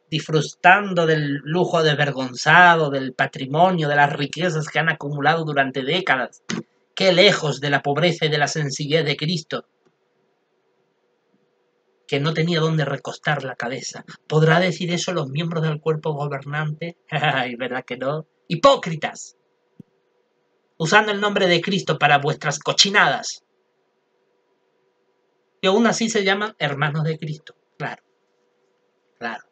disfrutando del lujo desvergonzado, del patrimonio, de las riquezas que han acumulado durante décadas. Qué lejos de la pobreza y de la sencillez de Cristo, que no tenía dónde recostar la cabeza. ¿Podrá decir eso los miembros del cuerpo gobernante? Ay, ¿verdad que no? ¡Hipócritas! Usando el nombre de Cristo para vuestras cochinadas. Y aún así se llaman hermanos de Cristo. Claro, claro.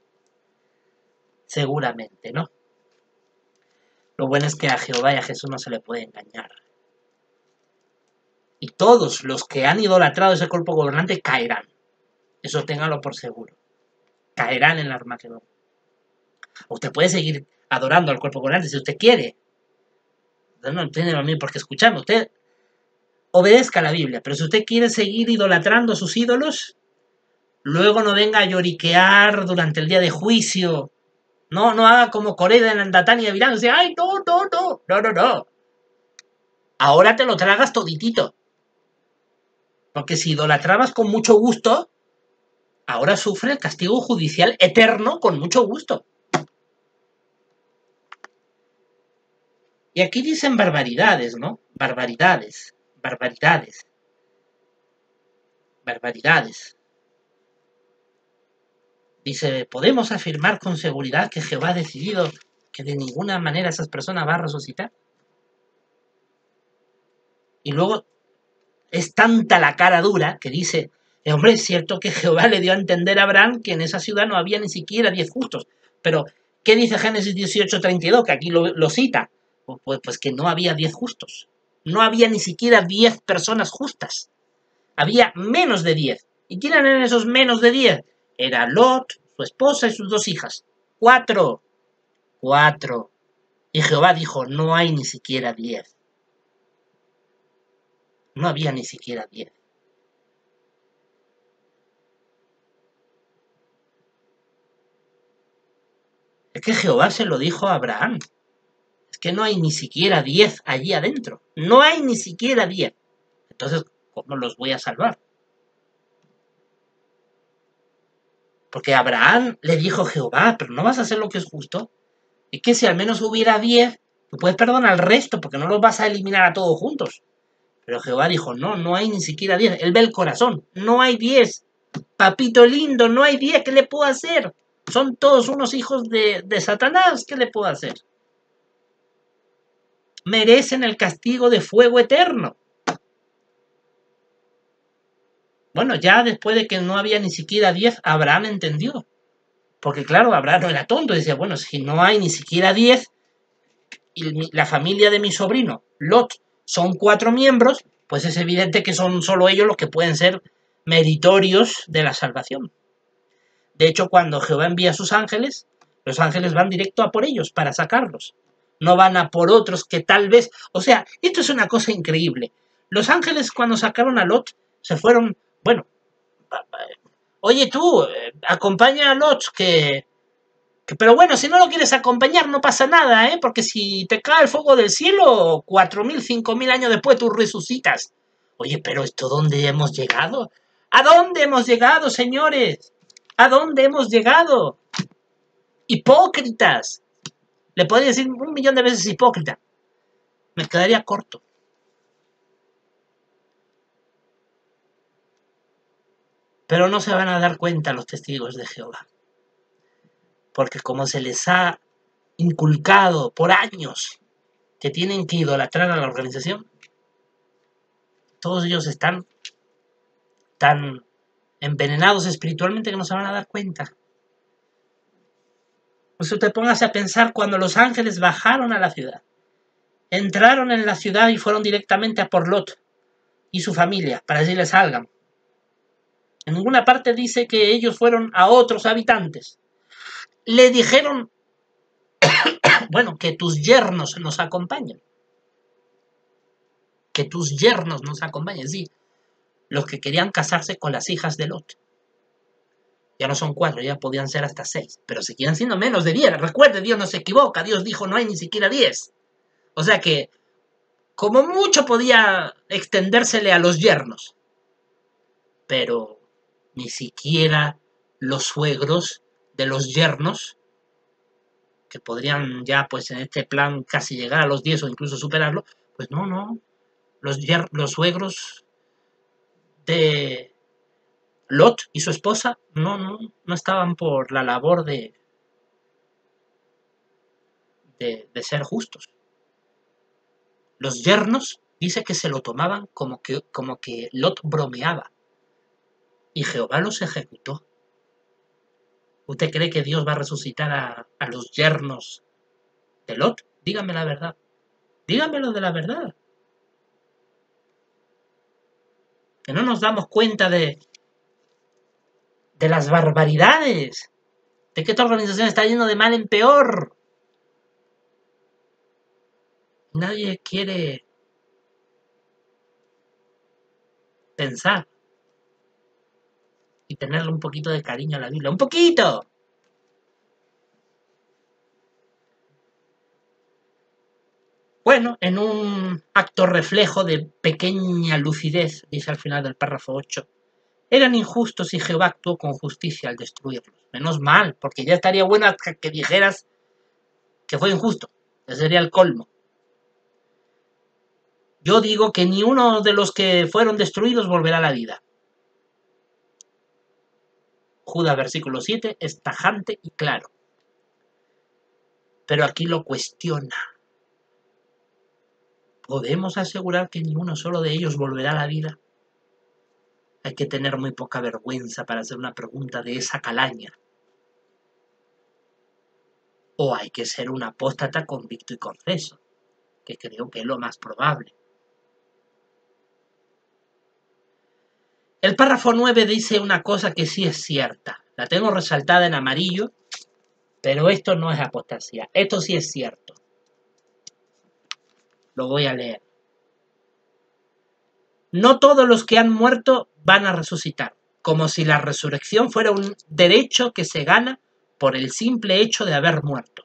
Seguramente, ¿no? Lo bueno es que a Jehová y a Jesús no se le puede engañar. Y todos los que han idolatrado ese cuerpo gobernante caerán. Eso téngalo por seguro. Caerán en el Armagedón. Usted puede seguir adorando al cuerpo gobernante si usted quiere. Usted no tiene lo mismo por qué escucharme. Usted obedezca a la Biblia. Pero si usted quiere seguir idolatrando a sus ídolos, luego no venga a lloriquear durante el día de juicio. No haga como Coreda en Datania Virán. Dice, ay, no. Ahora te lo tragas toditito. Porque si idolatrabas con mucho gusto, ahora sufre el castigo judicial eterno con mucho gusto. Y aquí dicen barbaridades, ¿no? Barbaridades. Dice, podemos afirmar con seguridad que Jehová ha decidido que de ninguna manera esas personas va a resucitar. Y luego es tanta la cara dura que dice, Hombre, es cierto que Jehová le dio a entender a Abraham que en esa ciudad no había ni siquiera 10 justos. Pero, ¿qué dice Génesis 18:32? Que aquí lo cita. Pues que no había 10 justos. No había ni siquiera 10 personas justas. Había menos de 10. ¿Y quién eran esos menos de 10? Era Lot, su esposa y sus 2 hijas. 4. 4. Y Jehová dijo, no hay ni siquiera 10. No había ni siquiera 10. Es que Jehová se lo dijo a Abraham. Es que no hay ni siquiera 10 allí adentro. No hay ni siquiera 10. Entonces, ¿cómo los voy a salvar? Porque Abraham le dijo a Jehová, pero no vas a hacer lo que es justo. Es que si al menos hubiera 10, tú puedes perdonar al resto, porque no los vas a eliminar a todos juntos. Pero Jehová dijo, no, no hay ni siquiera 10. Él ve el corazón, no hay 10. Papito lindo, no hay 10, ¿qué le puedo hacer? Son todos unos hijos de Satanás, ¿qué le puedo hacer? Merecen el castigo de fuego eterno. Bueno, ya después de que no había ni siquiera 10, Abraham entendió. Porque claro, Abraham no era tonto, decía, bueno, si no hay ni siquiera 10, y la familia de mi sobrino, Lot, son 4 miembros, pues es evidente que son solo ellos los que pueden ser meritorios de la salvación. De hecho, cuando Jehová envía a sus ángeles, los ángeles van directo a por ellos para sacarlos. No van a por otros que tal vez... O sea, esto es una cosa increíble. Los ángeles cuando sacaron a Lot se fueron... Bueno, oye tú, acompaña a Lot pero bueno, si no lo quieres acompañar no pasa nada, ¿eh? Porque si te cae el fuego del cielo, 4.000, 5.000 años después tú resucitas. Oye, pero ¿esto dónde hemos llegado? ¿A dónde hemos llegado, señores? ¿A dónde hemos llegado? Hipócritas. Le podría decir 1.000.000 de veces hipócrita. Me quedaría corto. Pero no se van a dar cuenta los testigos de Jehová. Porque como se les ha inculcado por años que tienen que idolatrar a la organización, todos ellos están tan envenenados espiritualmente que no se van a dar cuenta. Pues usted póngase a pensar cuando los ángeles bajaron a la ciudad, entraron en la ciudad y fueron directamente a por Lot y su familia para decirles salgan. En ninguna parte dice que ellos fueron a otros habitantes. Le dijeron, bueno, que tus yernos nos acompañen. Que tus yernos nos acompañen, sí. Los que querían casarse con las hijas de Lot. Ya no son 4, ya podían ser hasta 6. Pero seguían siendo menos de 10. Recuerde, Dios no se equivoca. Dios dijo no hay ni siquiera 10. O sea que, como mucho podía extendérsele a los yernos. Pero ni siquiera los suegros de los yernos, que podrían ya pues en este plan casi llegar a los 10 o incluso superarlo, pues no. Los suegros de Lot y su esposa no estaban por la labor de ser justos. Los yernos dice que se lo tomaban como que Lot bromeaba. Y Jehová los ejecutó. ¿Usted cree que Dios va a resucitar a los yernos de Lot? Dígame la verdad. Dígamelo de la verdad. Que no nos damos cuenta de las barbaridades. De que esta organización está yendo de mal en peor. Nadie quiere pensar y tenerle un poquito de cariño a la Biblia. ¡Un poquito! Bueno, en un acto reflejo de pequeña lucidez, dice al final del párrafo 8, eran injustos y Jehová actuó con justicia al destruirlos. Menos mal, porque ya estaría bueno que dijeras que fue injusto. Ese sería el colmo. Yo digo que ni uno de los que fueron destruidos volverá a la vida. Judas, versículo 7, es tajante y claro. Pero aquí lo cuestiona. ¿Podemos asegurar que ni uno solo de ellos volverá a la vida? Hay que tener muy poca vergüenza para hacer una pregunta de esa calaña. O hay que ser un apóstata convicto y confeso, que creo que es lo más probable. El párrafo 9 dice una cosa que sí es cierta. La tengo resaltada en amarillo, pero esto no es apostasía. Esto sí es cierto. Lo voy a leer. No todos los que han muerto van a resucitar, como si la resurrección fuera un derecho que se gana por el simple hecho de haber muerto.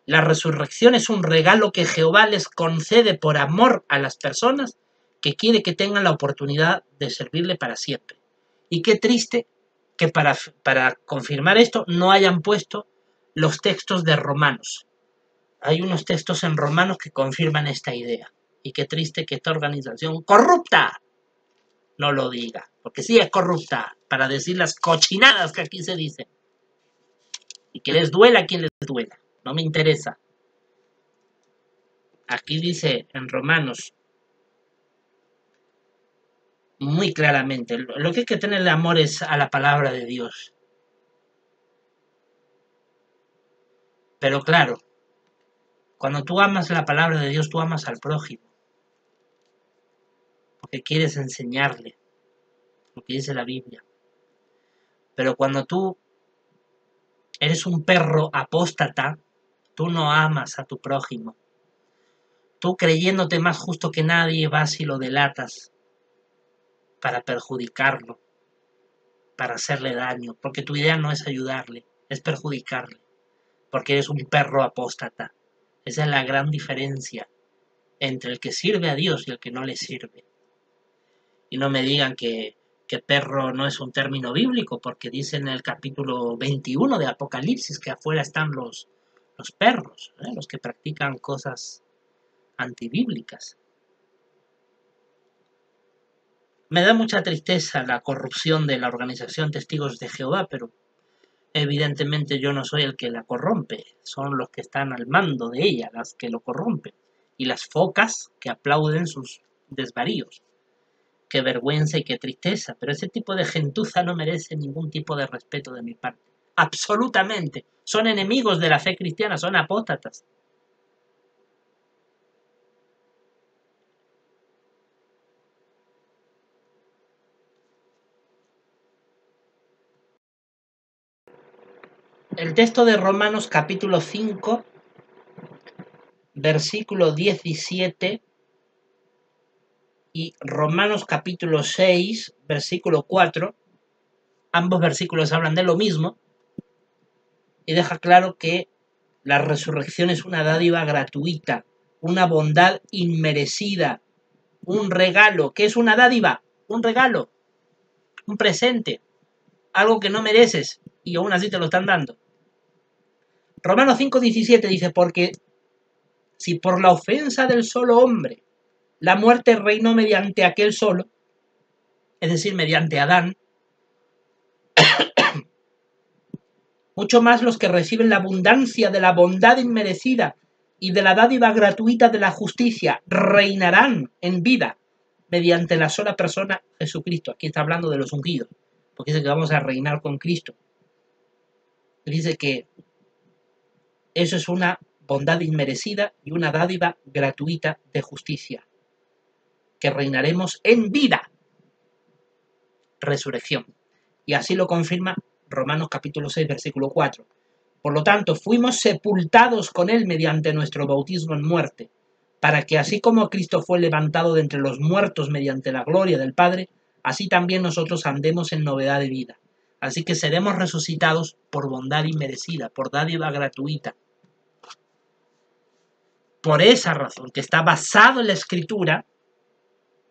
La resurrección es un regalo que Jehová les concede por amor a las personas que quiere que tengan la oportunidad de servirle para siempre. Y qué triste que para confirmar esto no hayan puesto los textos de Romanos. Hay unos textos en Romanos que confirman esta idea. Y qué triste que esta organización corrupta no lo diga. Porque sí es corrupta para decir las cochinadas que aquí se dicen. Y que les duela a quien les duela. No me interesa. Aquí dice en Romanos muy claramente, lo que hay que tenerle amor es a la palabra de Dios. Pero claro, cuando tú amas la palabra de Dios, tú amas al prójimo. Porque quieres enseñarle lo que dice la Biblia. Pero cuando tú eres un perro apóstata, tú no amas a tu prójimo. Tú, creyéndote más justo que nadie, vas y lo delatas para perjudicarlo, para hacerle daño, porque tu idea no es ayudarle, es perjudicarle, porque eres un perro apóstata. Esa es la gran diferencia entre el que sirve a Dios y el que no le sirve. Y no me digan que perro no es un término bíblico, porque dice en el capítulo 21 de Apocalipsis que afuera están los perros, los que practican cosas antibíblicas. Me da mucha tristeza la corrupción de la organización Testigos de Jehová, pero evidentemente yo no soy el que la corrompe, son los que están al mando de ella las que lo corrompen, y las focas que aplauden sus desvaríos. Qué vergüenza y qué tristeza, pero ese tipo de gentuza no merece ningún tipo de respeto de mi parte. Absolutamente. Son enemigos de la fe cristiana, son apóstatas. El texto de Romanos capítulo 5, versículo 17 y Romanos capítulo 6, versículo 4, ambos versículos hablan de lo mismo y deja claro que la resurrección es una dádiva gratuita, una bondad inmerecida, un regalo. ¿Qué es una dádiva? Un regalo, un presente, algo que no mereces y aún así te lo están dando. Romanos 5:17 dice, porque si por la ofensa del solo hombre la muerte reinó mediante aquel solo, es decir, mediante Adán, mucho más los que reciben la abundancia de la bondad inmerecida y de la dádiva gratuita de la justicia reinarán en vida mediante la sola persona Jesucristo. Aquí está hablando de los ungidos, porque dice que vamos a reinar con Cristo. Dice que eso es una bondad inmerecida y una dádiva gratuita de justicia, que reinaremos en vida, resurrección. Y así lo confirma Romanos capítulo 6, versículo 4. Por lo tanto, fuimos sepultados con él mediante nuestro bautismo en muerte, para que así como Cristo fue levantado de entre los muertos mediante la gloria del Padre, así también nosotros andemos en novedad de vida. Así que seremos resucitados por bondad inmerecida, por dádiva gratuita. Por esa razón, que está basado en la Escritura,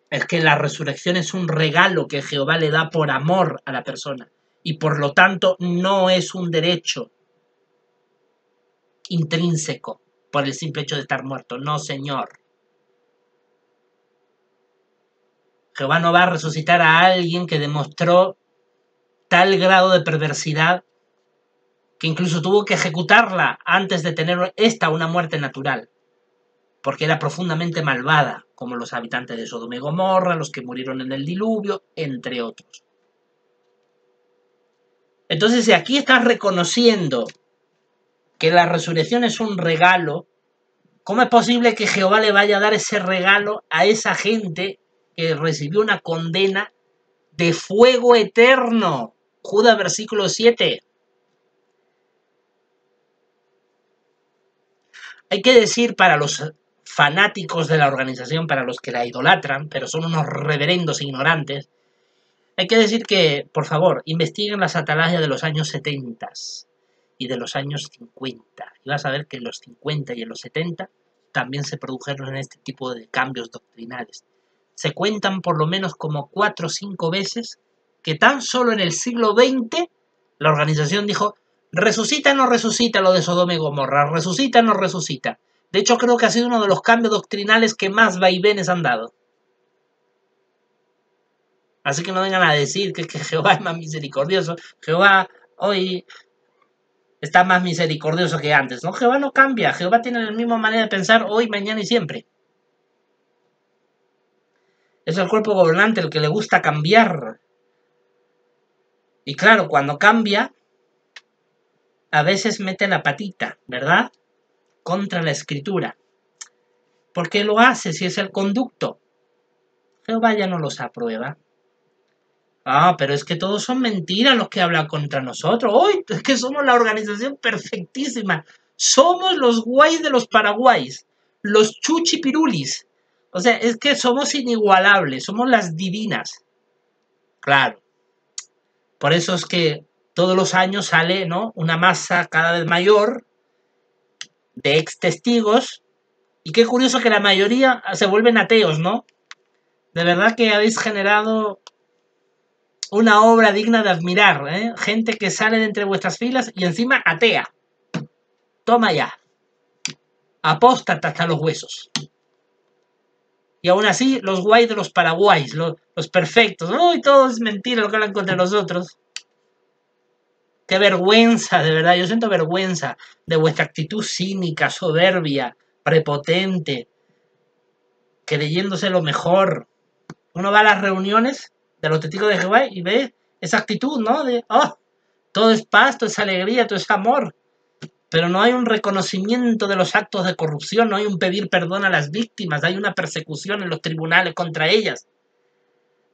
es que la resurrección es un regalo que Jehová le da por amor a la persona, y por lo tanto no es un derecho intrínseco por el simple hecho de estar muerto. No, señor. Jehová no va a resucitar a alguien que demostró tal grado de perversidad que incluso tuvo que ejecutarla antes de tener una muerte natural, porque era profundamente malvada, como los habitantes de Sodoma y Gomorra, los que murieron en el diluvio, entre otros. Entonces, si aquí estás reconociendo que la resurrección es un regalo, ¿cómo es posible que Jehová le vaya a dar ese regalo a esa gente que recibió una condena de fuego eterno? Judas versículo 7. Hay que decir para los fanáticos de la organización, para los que la idolatran, pero son unos reverendos ignorantes, hay que decir que, por favor, investiguen las atalagias de los años 70 y de los años 50. Y vas a ver que en los 50 y en los 70 también se produjeron este tipo de cambios doctrinales. Se cuentan por lo menos como 4 o 5 veces que tan solo en el siglo XX la organización dijo: resucita o no resucita lo de Sodoma y Gomorra, resucita o no resucita. De hecho, creo que ha sido uno de los cambios doctrinales que más vaivenes han dado. Así que no vengan a decir que Jehová es más misericordioso. Jehová hoy está más misericordioso que antes. No, Jehová no cambia. Jehová tiene la misma manera de pensar hoy, mañana y siempre. Es el cuerpo gobernante el que le gusta cambiar. Y claro, cuando cambia, a veces mete la patita, ¿verdad? Contra la escritura. ¿Por qué lo hace si es el conducto? Jehová ya no los aprueba. Ah, pero es que todos son mentiras los que hablan contra nosotros. ¡Uy! Es que somos la organización perfectísima. Somos los guays de los Paraguays. Los chuchipirulis. O sea, es que somos inigualables. Somos las divinas. Claro. Por eso es que todos los años sale, ¿no?, una masa cada vez mayor de ex testigos. Y qué curioso que la mayoría se vuelven ateos, ¿no? De verdad que habéis generado una obra digna de admirar, ¿eh? Gente que sale de entre vuestras filas y encima atea. Toma ya. Apóstata hasta los huesos. Y aún así, los guays de los Paraguays, los perfectos. ¡Uy! Todo es mentira lo que hablan contra nosotros. Qué vergüenza, de verdad. Yo siento vergüenza de vuestra actitud cínica, soberbia, prepotente, creyéndose lo mejor. Uno va a las reuniones de los testigos de Jehová y ve esa actitud, ¿no? De, oh, todo es paz, todo es alegría, todo es amor. Pero no hay un reconocimiento de los actos de corrupción, no hay un pedir perdón a las víctimas, hay una persecución en los tribunales contra ellas.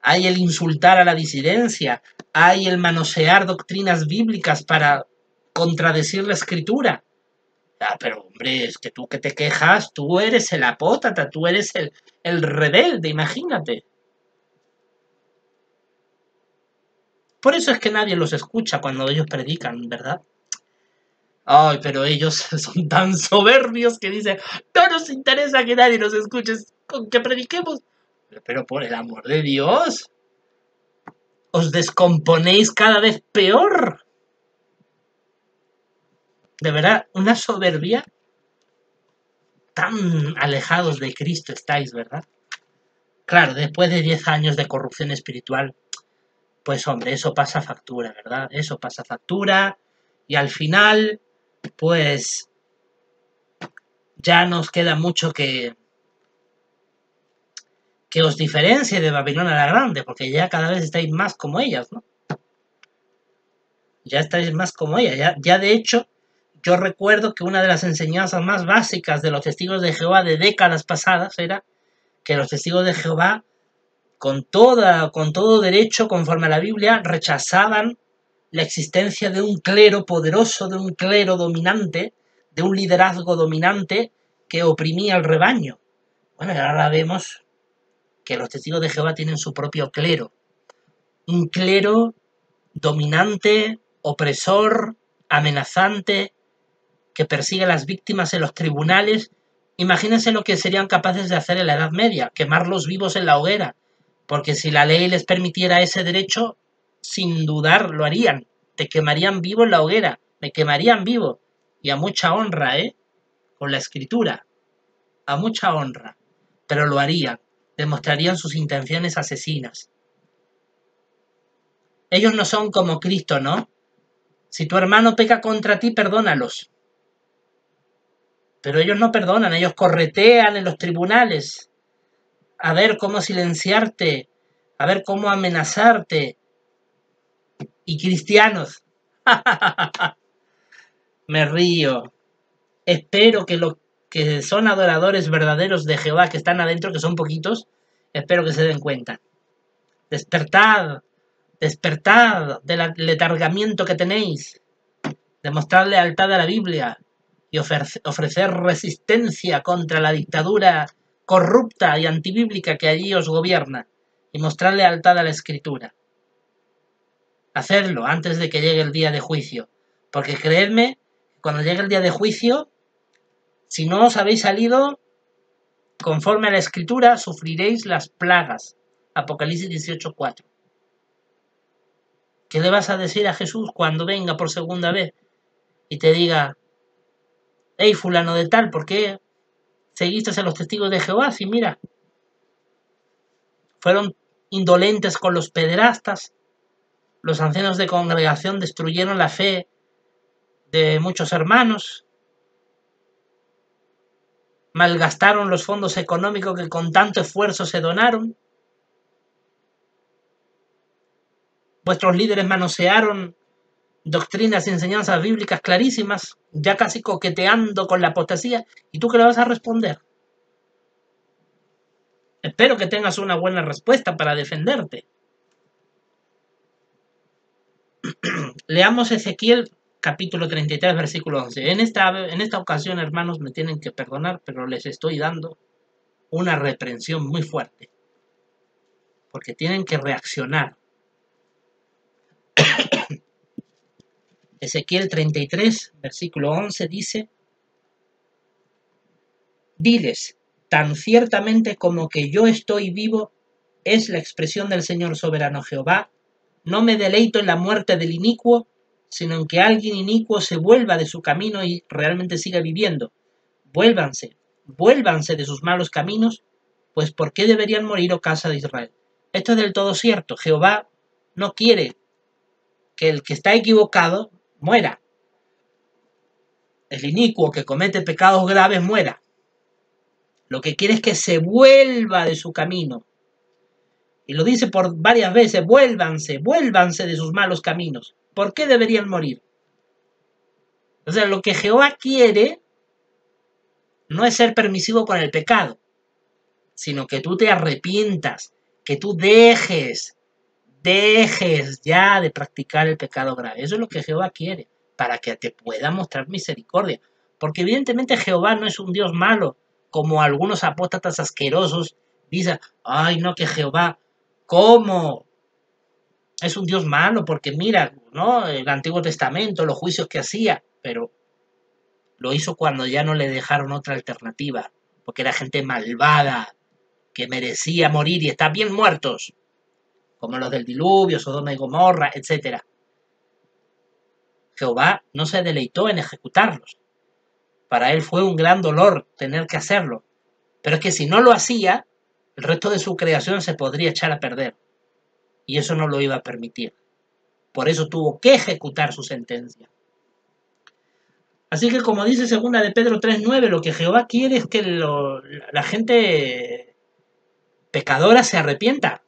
Hay el insultar a la disidencia, hay el manosear doctrinas bíblicas para contradecir la escritura. Ah, pero hombre, es que tú que te quejas, tú eres el apóstata, tú eres el rebelde, imagínate. Por eso es que nadie los escucha cuando ellos predican, ¿verdad? Ay, pero ellos son tan soberbios que dicen: no nos interesa que nadie nos escuche, con que prediquemos. Pero por el amor de Dios, os descomponéis cada vez peor. De verdad, una soberbia. Tan alejados de Cristo estáis, ¿verdad? Claro, después de 10 años de corrupción espiritual, pues hombre, eso pasa factura, ¿verdad? Eso pasa factura y al final, pues ya nos queda mucho que os diferencie de Babilonia la Grande, porque ya cada vez estáis más como ellas, ¿no? Ya estáis más como ella. Ya de hecho, yo recuerdo que una de las enseñanzas más básicas de los testigos de Jehová de décadas pasadas era que los testigos de Jehová, con todo derecho, conforme a la Biblia, rechazaban la existencia de un clero poderoso, de un clero dominante, de un liderazgo dominante que oprimía al rebaño. Bueno, y ahora vemos que los testigos de Jehová tienen su propio clero. Un clero dominante, opresor, amenazante, que persigue a las víctimas en los tribunales. Imagínense lo que serían capaces de hacer en la Edad Media, quemarlos vivos en la hoguera, porque si la ley les permitiera ese derecho, sin dudar lo harían. Te quemarían vivo en la hoguera, me quemarían vivo, y a mucha honra, con la escritura, a mucha honra, pero lo harían, demostrarían sus intenciones asesinas. Ellos no son como Cristo, ¿no? Si tu hermano peca contra ti, perdónalos. Pero ellos no perdonan, ellos corretean en los tribunales. a ver cómo silenciarte, a ver cómo amenazarte. Y cristianos, me río. Espero que los que son adoradores verdaderos de Jehová que están adentro, que son poquitos, espero que se den cuenta. Despertad, despertad del letargamiento que tenéis, demostrar lealtad a la Biblia y ofrecer resistencia contra la dictadura corrupta y antibíblica que allí os gobierna, y mostrar lealtad a la Escritura. Hacedlo antes de que llegue el día de juicio, porque creedme, cuando llegue el día de juicio, si no os habéis salido conforme a la Escritura, sufriréis las plagas. Apocalipsis 18:4. ¿Qué le vas a decir a Jesús cuando venga por segunda vez y te diga: hey, fulano de tal, ¿por qué seguiste a los testigos de Jehová? Si mira, fueron indolentes con los pederastas, los ancianos de congregación destruyeron la fe de muchos hermanos, malgastaron los fondos económicos que con tanto esfuerzo se donaron, vuestros líderes manosearon doctrinas y enseñanzas bíblicas clarísimas, ya casi coqueteando con la apostasía, ¿y tú qué le vas a responder? Espero que tengas una buena respuesta para defenderte. Leamos Ezequiel capítulo 33, versículo 11. En esta ocasión, hermanos, me tienen que perdonar, pero les estoy dando una reprensión muy fuerte, porque tienen que reaccionar. Ezequiel 33, versículo 11 dice: diles, tan ciertamente como que yo estoy vivo, es la expresión del Señor soberano Jehová, no me deleito en la muerte del inicuo, sino en que alguien inicuo se vuelva de su camino y realmente siga viviendo. Vuélvanse de sus malos caminos, pues ¿por qué deberían morir, oh casa de Israel? Esto es del todo cierto. Jehová no quiere que el que está equivocado muera. El inicuo que comete pecados graves muera. Lo que quiere es que se vuelva de su camino. Y lo dice por varias veces: vuélvanse de sus malos caminos. ¿Por qué deberían morir? O sea, lo que Jehová quiere no es ser permisivo con el pecado, sino que tú te arrepientas, que tú dejes ya de practicar el pecado grave. Eso es lo que Jehová quiere, para que te pueda mostrar misericordia. Porque evidentemente Jehová no es un Dios malo, como algunos apóstatas asquerosos dicen: ay, no, que Jehová, ¿cómo? Es un Dios malo, porque mira, ¿no? El Antiguo Testamento, los juicios que hacía, pero lo hizo cuando ya no le dejaron otra alternativa, porque era gente malvada, que merecía morir y están bien muertos, como los del diluvio, Sodoma y Gomorra, etc. Jehová no se deleitó en ejecutarlos. Para él fue un gran dolor tener que hacerlo. Pero es que si no lo hacía, el resto de su creación se podría echar a perder. Y eso no lo iba a permitir. Por eso tuvo que ejecutar su sentencia. Así que, como dice 2 de Pedro 3:9, lo que Jehová quiere es que la gente pecadora se arrepienta.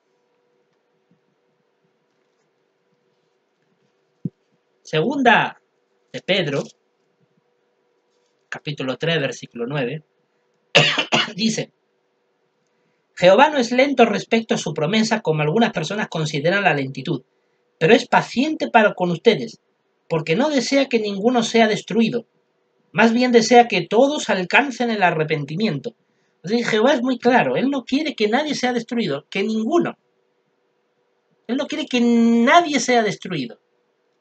Segunda de Pedro, capítulo 3, versículo 9, dice: Jehová no es lento respecto a su promesa, como algunas personas consideran la lentitud, pero es paciente para con ustedes, porque no desea que ninguno sea destruido, más bien desea que todos alcancen el arrepentimiento. O sea, Jehová es muy claro, Él no quiere que nadie sea destruido, que ninguno. Él no quiere que nadie sea destruido.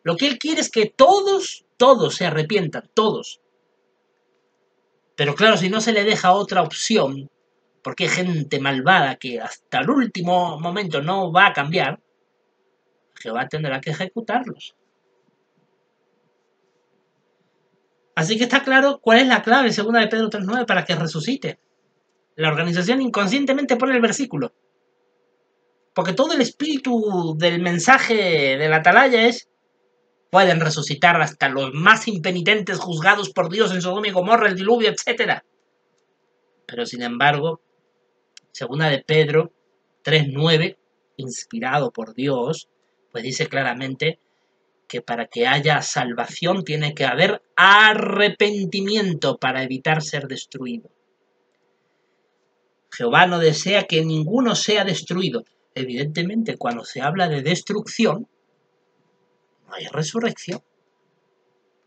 Lo que Él quiere es que todos se arrepientan, todos. Pero claro, si no se le deja otra opción, porque hay gente malvada que hasta el último momento no va a cambiar, Jehová tendrá que ejecutarlos. Así que está claro cuál es la clave, 2 de Pedro 3:9, para que resucite. La organización inconscientemente pone el versículo, porque todo el espíritu del mensaje de la atalaya es: pueden resucitar hasta los más impenitentes juzgados por Dios en Sodoma y Gomorra, el diluvio, etc. Pero sin embargo, Segunda de Pedro 3:9, inspirado por Dios, pues dice claramente que para que haya salvación tiene que haber arrepentimiento para evitar ser destruido. Jehová no desea que ninguno sea destruido. Evidentemente, cuando se habla de destrucción, no hay resurrección,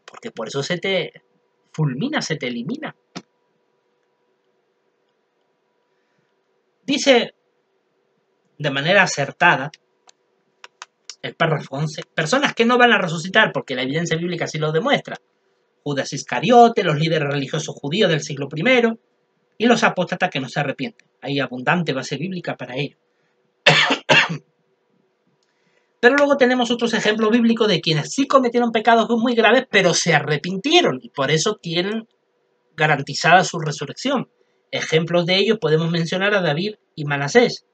porque por eso se te fulmina, se te elimina. Dice de manera acertada el párrafo 11, personas que no van a resucitar porque la evidencia bíblica así lo demuestra. Judas Iscariote, los líderes religiosos judíos del siglo I y los apóstatas que no se arrepienten. Hay abundante base bíblica para ello. Pero luego tenemos otros ejemplos bíblicos de quienes sí cometieron pecados muy graves, pero se arrepintieron y por eso tienen garantizada su resurrección. Ejemplos de ello podemos mencionar a David y Manasés.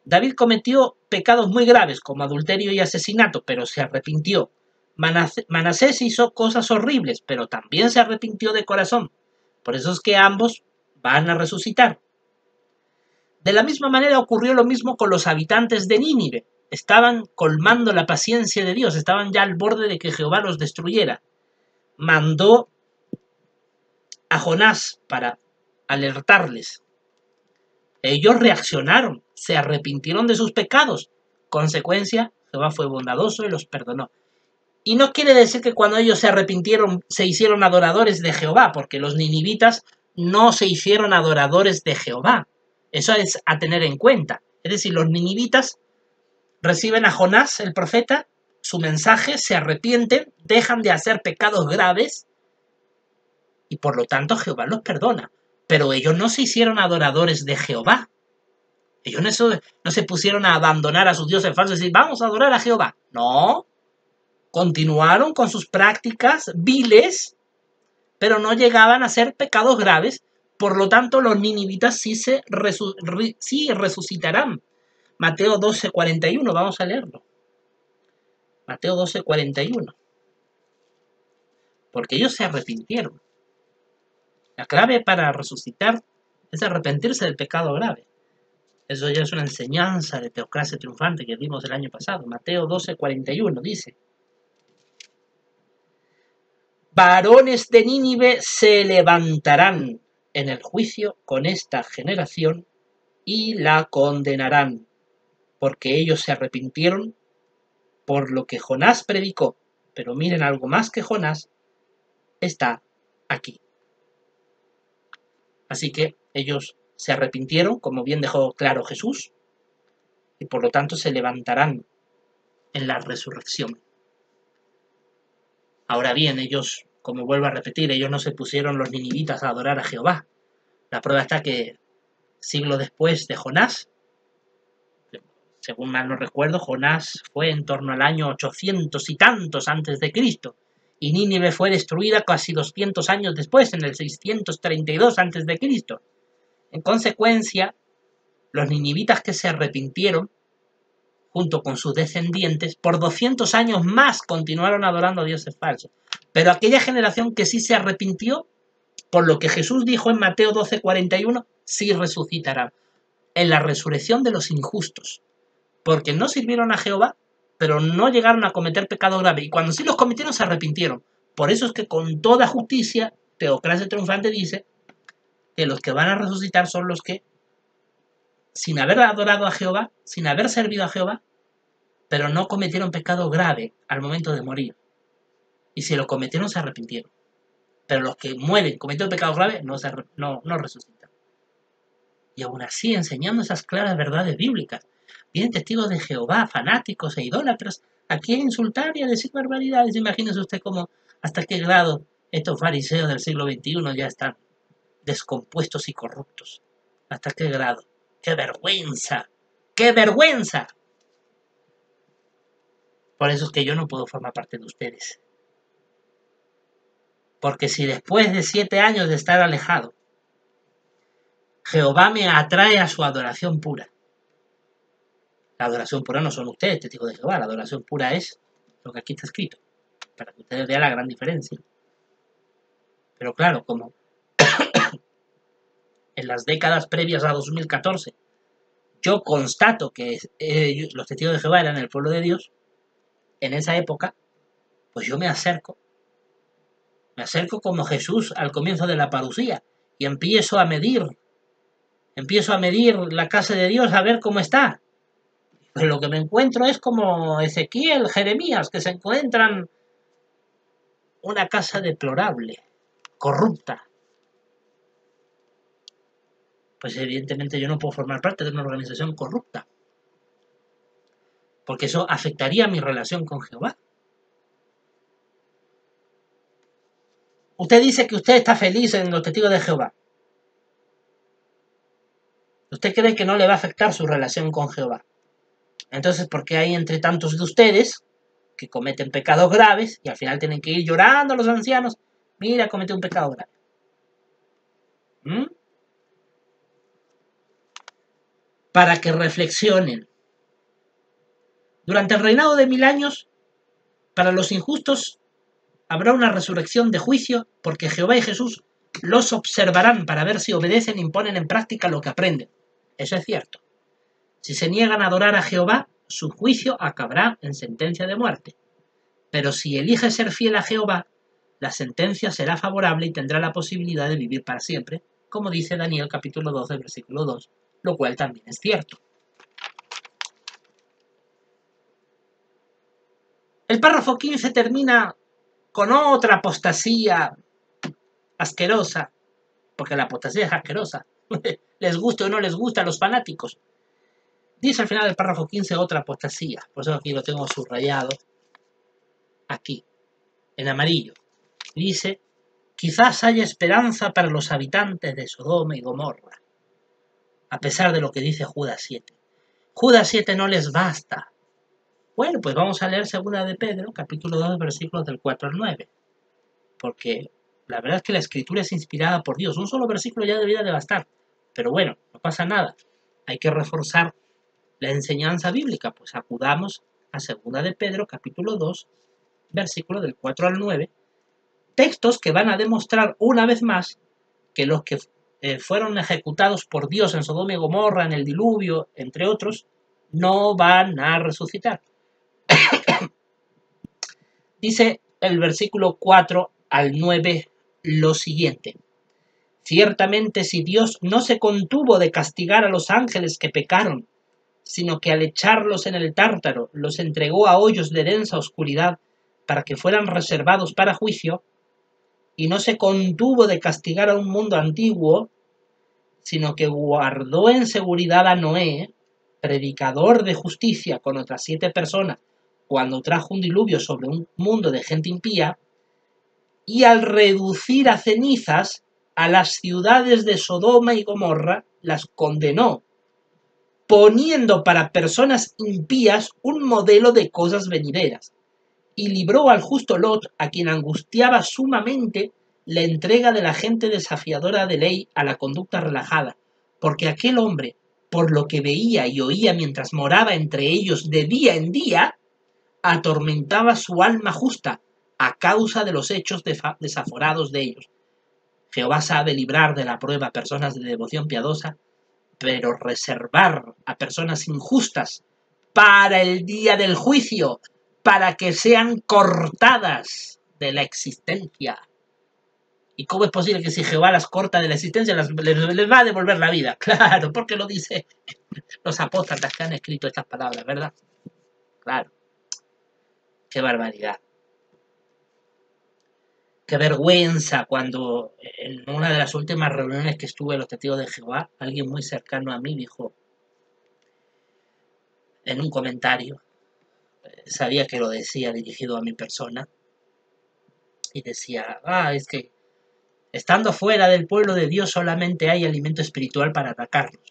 David cometió pecados muy graves como adulterio y asesinato, pero se arrepintió. Manasés hizo cosas horribles, pero también se arrepintió de corazón. Por eso es que ambos van a resucitar. De la misma manera ocurrió lo mismo con los habitantes de Nínive. Estaban colmando la paciencia de Dios, estaban ya al borde de que Jehová los destruyera. Mandó a Jonás para alertarles. Ellos reaccionaron, se arrepintieron de sus pecados. Consecuencia, Jehová fue bondadoso y los perdonó. Y no quiere decir que cuando ellos se arrepintieron se hicieron adoradores de Jehová, porque los ninivitas no se hicieron adoradores de Jehová. Eso es a tener en cuenta. Es decir, los ninivitas reciben a Jonás, el profeta, su mensaje, se arrepienten, dejan de hacer pecados graves y por lo tanto Jehová los perdona. Pero ellos no se hicieron adoradores de Jehová. Ellos no se pusieron a abandonar a sus dioses falsos y decir, vamos a adorar a Jehová. No, continuaron con sus prácticas viles, pero no llegaban a ser pecados graves. Por lo tanto, los ninivitas sí resucitarán. Mateo 12:41, vamos a leerlo. Mateo 12:41. Porque ellos se arrepintieron. La clave para resucitar es arrepentirse del pecado grave. Eso ya es una enseñanza de teocracia triunfante que vimos el año pasado. Mateo 12:41 dice: varones de Nínive se levantarán en el juicio con esta generación y la condenarán, porque ellos se arrepintieron por lo que Jonás predicó. Pero miren, algo más que Jonás está aquí. Así que ellos se arrepintieron, como bien dejó claro Jesús, y por lo tanto se levantarán en la resurrección. Ahora bien, ellos, como vuelvo a repetir, ellos no se pusieron los ninivitas a adorar a Jehová. La prueba está que siglo después de Jonás, según mal no recuerdo, Jonás fue en torno al año 800 y tantos antes de Cristo, y Nínive fue destruida casi 200 años después, en el 632 antes de Cristo. En consecuencia, los ninivitas que se arrepintieron, junto con sus descendientes, por 200 años más continuaron adorando a dioses falsos. Pero aquella generación que sí se arrepintió, por lo que Jesús dijo en Mateo 12:41, sí resucitará en la resurrección de los injustos, porque no sirvieron a Jehová, pero no llegaron a cometer pecado grave, y cuando sí los cometieron se arrepintieron. Por eso es que con toda justicia, teocracia triunfante dice que los que van a resucitar son los que, sin haber adorado a Jehová, sin haber servido a Jehová, pero no cometieron pecado grave al momento de morir. Y si lo cometieron, se arrepintieron. Pero los que mueren cometiendo pecado grave no resucitan. Y aún así, enseñando esas claras verdades bíblicas, vienen testigos de Jehová, fanáticos e idólatras, a quien insultar y a decir barbaridades. Imagínese usted cómo, hasta qué grado estos fariseos del siglo XXI ya están descompuestos y corruptos. ¿Hasta qué grado? ¡Qué vergüenza! ¡Qué vergüenza! Por eso es que yo no puedo formar parte de ustedes. Porque si después de 7 años de estar alejado, Jehová me atrae a su adoración pura. La adoración pura no son ustedes, testigos de Jehová. La adoración pura es lo que aquí está escrito, para que ustedes vean la gran diferencia. Pero claro, como en las décadas previas a 2014 yo constato que los testigos de Jehová eran el pueblo de Dios en esa época, pues yo me acerco como Jesús al comienzo de la parusía y empiezo a medir la casa de Dios a ver cómo está. Pero lo que me encuentro es como Ezequiel, Jeremías, que se encuentran una casa deplorable, corrupta. Pues evidentemente yo no puedo formar parte de una organización corrupta, porque eso afectaría mi relación con Jehová. Usted dice que usted está feliz en los testigos de Jehová. ¿Usted cree que no le va a afectar su relación con Jehová? Entonces, ¿por qué hay entre tantos de ustedes que cometen pecados graves y al final tienen que ir llorando a los ancianos? Mira, comete un pecado grave. Para que reflexionen. Durante el reinado de 1000 años, para los injustos habrá una resurrección de juicio, porque Jehová y Jesús los observarán para ver si obedecen e imponen en práctica lo que aprenden. Eso es cierto. Si se niegan a adorar a Jehová, su juicio acabará en sentencia de muerte. Pero si elige ser fiel a Jehová, la sentencia será favorable y tendrá la posibilidad de vivir para siempre, como dice Daniel capítulo 12, versículo 2, lo cual también es cierto. El párrafo 15 termina con otra apostasía asquerosa, porque la apostasía es asquerosa, les guste o no les gusta a los fanáticos. Dice al final del párrafo 15 otra apostasía, por eso aquí lo tengo subrayado, aquí, en amarillo. Dice, quizás haya esperanza para los habitantes de Sodoma y Gomorra, a pesar de lo que dice Judas 7. Judas 7 no les basta. Bueno, pues vamos a leer 2 de Pedro, capítulo 2, versículos del 4 al 9, porque la verdad es que la escritura es inspirada por Dios. Un solo versículo ya debería de bastar, pero bueno, no pasa nada. Hay que reforzar la enseñanza bíblica, pues acudamos a 2 de Pedro, capítulo 2, versículo del 4 al 9, textos que van a demostrar una vez más que los que fueron ejecutados por Dios en Sodoma y Gomorra, en el diluvio, entre otros, no van a resucitar. Dice el versículo 4 al 9 lo siguiente. Ciertamente si Dios no se contuvo de castigar a los ángeles que pecaron, sino que al echarlos en el Tártaro los entregó a hoyos de densa oscuridad para que fueran reservados para juicio, y no se contuvo de castigar a un mundo antiguo, sino que guardó en seguridad a Noé, predicador de justicia con otras 7 personas, cuando trajo un diluvio sobre un mundo de gente impía, y al reducir a cenizas a las ciudades de Sodoma y Gomorra, las condenó, poniendo para personas impías un modelo de cosas venideras, y libró al justo Lot, a quien angustiaba sumamente la entrega de la gente desafiadora de ley a la conducta relajada, porque aquel hombre, por lo que veía y oía mientras moraba entre ellos de día en día, atormentaba su alma justa a causa de los hechos desaforados de ellos. Jehová sabe librar de la prueba a personas de devoción piadosa, pero reservar a personas injustas para el día del juicio, para que sean cortadas de la existencia. ¿Y cómo es posible que si Jehová las corta de la existencia, les va a devolver la vida? Claro, porque lo dice los apóstoles que han escrito estas palabras, ¿verdad? Claro. Qué barbaridad. Qué vergüenza cuando en una de las últimas reuniones que estuve en los testigos de Jehová, alguien muy cercano a mí dijo en un comentario, sabía que lo decía dirigido a mi persona, y decía, es que estando fuera del pueblo de Dios solamente hay alimento espiritual para atacarlos.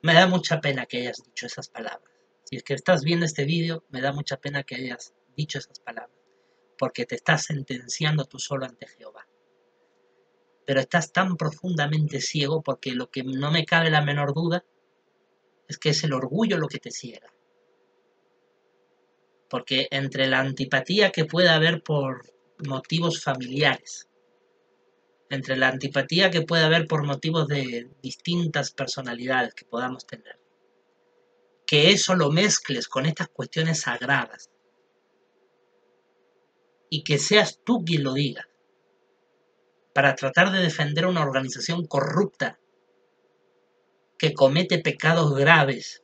Me da mucha pena que hayas dicho esas palabras. Si es que estás viendo este vídeo, me da mucha pena que hayas dicho esas palabras, porque te estás sentenciando tú solo ante Jehová. Pero estás tan profundamente ciego porque lo que no me cabe la menor duda es que es el orgullo lo que te ciega. Porque entre la antipatía que pueda haber por motivos familiares, entre la antipatía que puede haber por motivos de distintas personalidades que podamos tener, que eso lo mezcles con estas cuestiones sagradas y que seas tú quien lo diga para tratar de defender una organización corrupta que comete pecados graves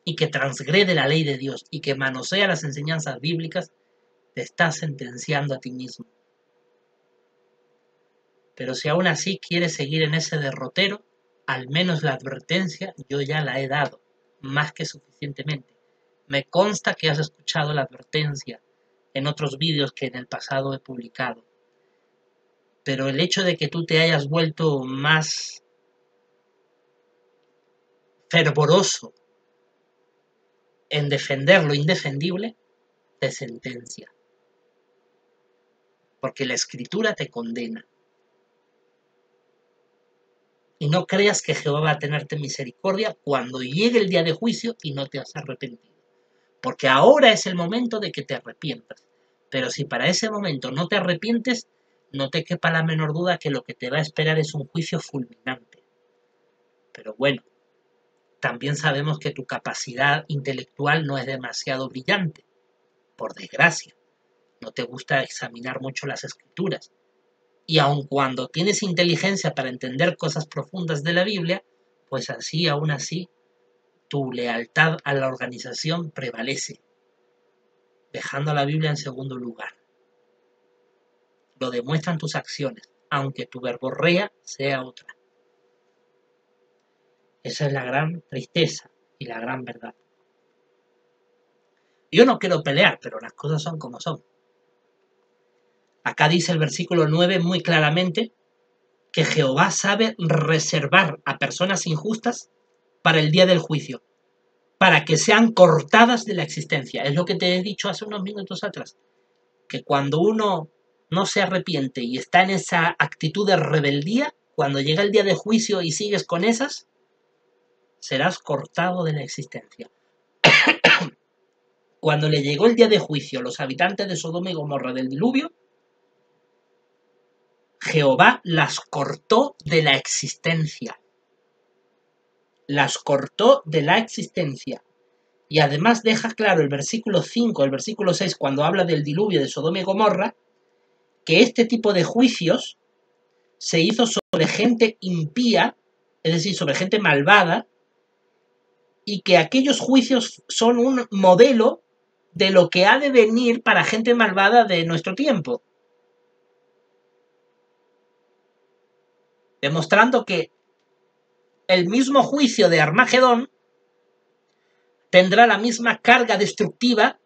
y que transgrede la ley de Dios y que manosea las enseñanzas bíblicas, te estás sentenciando a ti mismo. Pero si aún así quieres seguir en ese derrotero, al menos la advertencia yo ya la he dado, más que suficientemente. Me consta que has escuchado la advertencia en otros vídeos que en el pasado he publicado. Pero el hecho de que tú te hayas vuelto más fervoroso en defender lo indefendible, te sentencia. Porque la Escritura te condena. Y no creas que Jehová va a tenerte misericordia cuando llegue el día de juicio y no te has arrepentido. Porque ahora es el momento de que te arrepientas. Pero si para ese momento no te arrepientes, no te quepa la menor duda que lo que te va a esperar es un juicio fulminante. Pero bueno, también sabemos que tu capacidad intelectual no es demasiado brillante. Por desgracia, no te gusta examinar mucho las Escrituras. Y aun cuando tienes inteligencia para entender cosas profundas de la Biblia, pues aún así, tu lealtad a la organización prevalece, dejando a la Biblia en segundo lugar. Lo demuestran tus acciones, aunque tu verborrea sea otra. Esa es la gran tristeza y la gran verdad. Yo no quiero pelear, pero las cosas son como son. Acá dice el versículo 9 muy claramente que Jehová sabe reservar a personas injustas para el día del juicio, para que sean cortadas de la existencia. Es lo que te he dicho hace unos minutos atrás, que cuando uno no se arrepiente y está en esa actitud de rebeldía, cuando llega el día de juicio y sigues con esas, serás cortado de la existencia. Cuando le llegó el día de juicio a los habitantes de Sodoma y Gomorra del diluvio, Jehová las cortó de la existencia. Las cortó de la existencia. Y además deja claro el versículo 5, el versículo 6, cuando habla del diluvio de Sodoma y Gomorra, que este tipo de juicios se hizo sobre gente impía, es decir, sobre gente malvada, y que aquellos juicios son un modelo de lo que ha de venir para gente malvada de nuestro tiempo. Demostrando que el mismo juicio de Armagedón tendrá la misma carga destructiva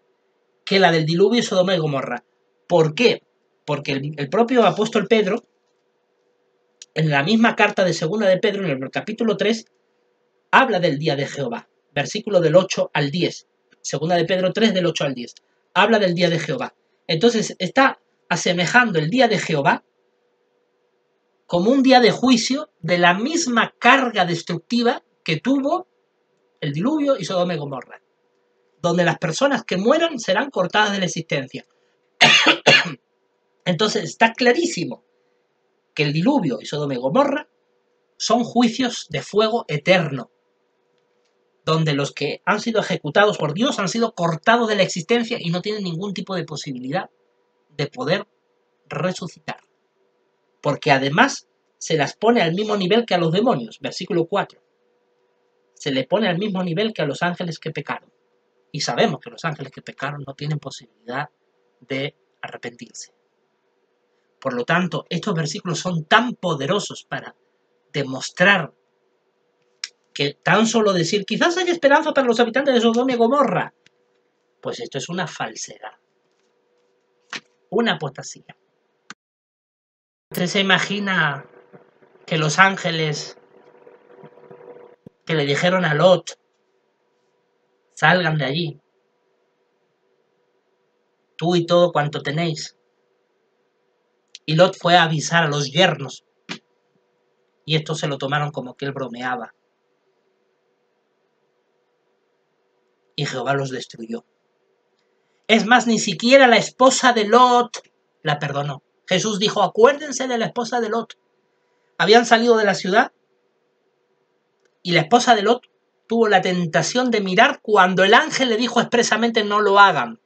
que la del diluvio de Sodoma y Gomorra. ¿Por qué? Porque el propio apóstol Pedro, en la misma carta de segunda de Pedro, en el capítulo 3, habla del día de Jehová. Versículo del 8 al 10. Segunda de Pedro 3, del 8 al 10. Habla del día de Jehová. Entonces está asemejando el día de Jehová como un día de juicio de la misma carga destructiva que tuvo el diluvio y Sodoma y Gomorra, donde las personas que mueran serán cortadas de la existencia. Entonces está clarísimo que el diluvio y Sodoma y Gomorra son juicios de fuego eterno, donde los que han sido ejecutados por Dios han sido cortados de la existencia y no tienen ningún tipo de posibilidad de poder resucitar. Porque además se las pone al mismo nivel que a los demonios, versículo 4. Se le pone al mismo nivel que a los ángeles que pecaron. Y sabemos que los ángeles que pecaron no tienen posibilidad de arrepentirse. Por lo tanto, estos versículos son tan poderosos para demostrar que tan solo decir, quizás hay esperanza para los habitantes de Sodoma y Gomorra, pues esto es una falsedad, una apostasía. ¿Usted se imagina que los ángeles que le dijeron a Lot, salgan de allí, tú y todo cuanto tenéis? Y Lot fue a avisar a los yernos, y estos se lo tomaron como que él bromeaba. Y Jehová los destruyó. Es más, ni siquiera la esposa de Lot la perdonó. Jesús dijo, acuérdense de la esposa de Lot. Habían salido de la ciudad y la esposa de Lot tuvo la tentación de mirar cuando el ángel le dijo expresamente no lo hagan,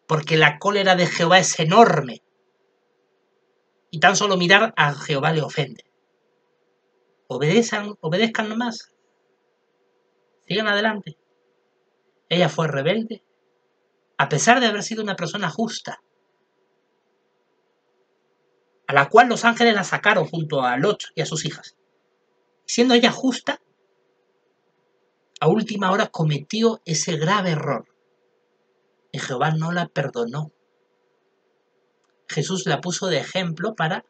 porque la cólera de Jehová es enorme. Y tan solo mirar a Jehová le ofende. Obedezcan nomás. Sigan adelante. Ella fue rebelde, a pesar de haber sido una persona justa, a la cual los ángeles la sacaron junto a Lot y a sus hijas. Siendo ella justa, a última hora cometió ese grave error. Y Jehová no la perdonó. Jesús la puso de ejemplo para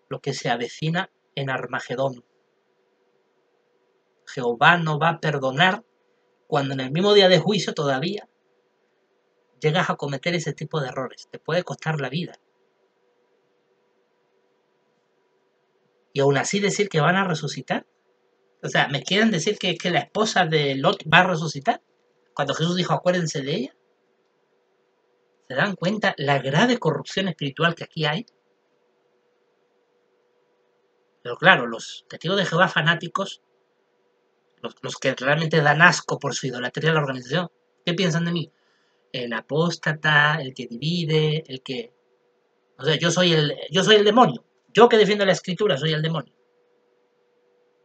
lo que se avecina en Armagedón. Jehová no va a perdonar cuando en el mismo día de juicio todavía llegas a cometer ese tipo de errores. Te puede costar la vida. Y aún así decir que van a resucitar. O sea, ¿me quieren decir que la esposa de Lot va a resucitar? Cuando Jesús dijo, acuérdense de ella. ¿Se dan cuenta la grave corrupción espiritual que aquí hay? Pero claro, los testigos de Jehová fanáticos, los que realmente dan asco por su idolatría a la organización, ¿qué piensan de mí? El apóstata, el que divide, el que... O sea, yo soy el demonio. Yo que defiendo la escritura soy el demonio.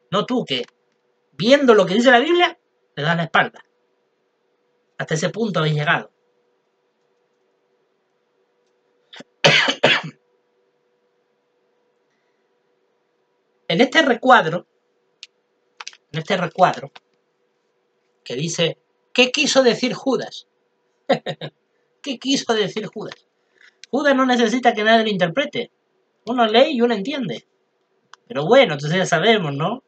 No tú que, viendo lo que dice la Biblia, le das la espalda. Hasta ese punto habéis llegado. En este recuadro, que dice, ¿qué quiso decir Judas? ¿Qué quiso decir Judas? Judas no necesita que nadie lo interprete. Uno lee y uno entiende. Pero bueno, entonces ya sabemos, ¿no?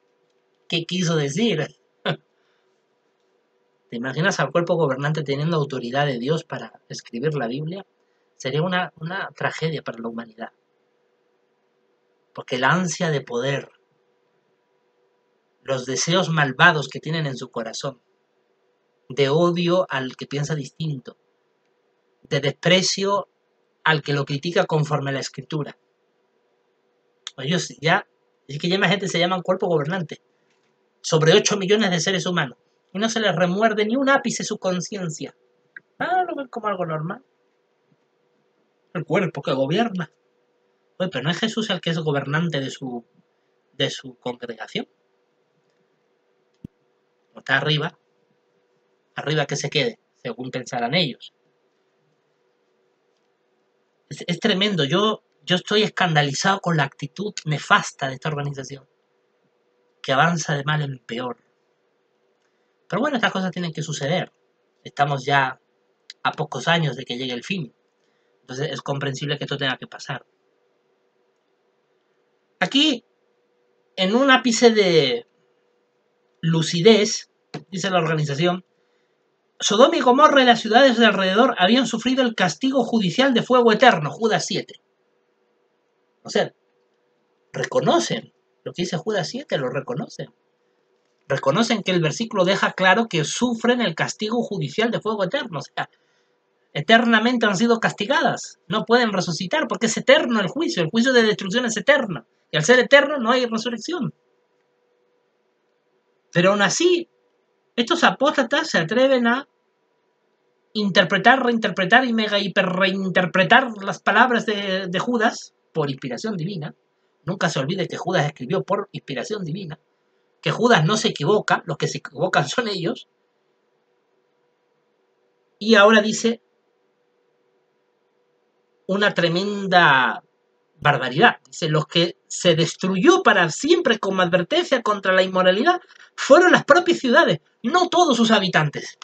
¿Qué quiso decir? ¿Te imaginas al cuerpo gobernante teniendo autoridad de Dios para escribir la Biblia? Sería una tragedia para la humanidad. Porque la ansia de poder, los deseos malvados que tienen en su corazón, de odio al que piensa distinto, de desprecio al que lo critica conforme a la escritura. Ellos ya, es que ya más gente se llaman cuerpo gobernante, sobre 8 millones de seres humanos, y no se les remuerde ni un ápice su conciencia. Lo ven como algo normal. El cuerpo que gobierna. Oye, pero no es Jesús el que es gobernante de su congregación. No está arriba que se quede, según pensarán ellos. Es tremendo. Yo estoy escandalizado con la actitud nefasta de esta organización, que avanza de mal en peor. Pero bueno, estas cosas tienen que suceder. Estamos ya a pocos años de que llegue el fin. Entonces es comprensible que esto tenga que pasar. Aquí, en un ápice de lucidez, dice la organización, Sodoma y Gomorra y las ciudades de alrededor habían sufrido el castigo judicial de fuego eterno, Judas 7. O sea, reconocen lo que dice Judas 7, lo reconocen. Reconocen que el versículo deja claro que sufren el castigo judicial de fuego eterno. O sea, eternamente han sido castigadas. No pueden resucitar porque es eterno el juicio de destrucción es eterno. Y al ser eterno no hay resurrección. Pero aún así, estos apóstatas se atreven a interpretar, reinterpretar y mega hiper reinterpretar las palabras de Judas por inspiración divina. Nunca se olvide que Judas escribió por inspiración divina. Que Judas no se equivoca, los que se equivocan son ellos. Y ahora dice una tremenda barbaridad. Dice, los que se destruyó para siempre como advertencia contra la inmoralidad fueron las propias ciudades, no todos sus habitantes.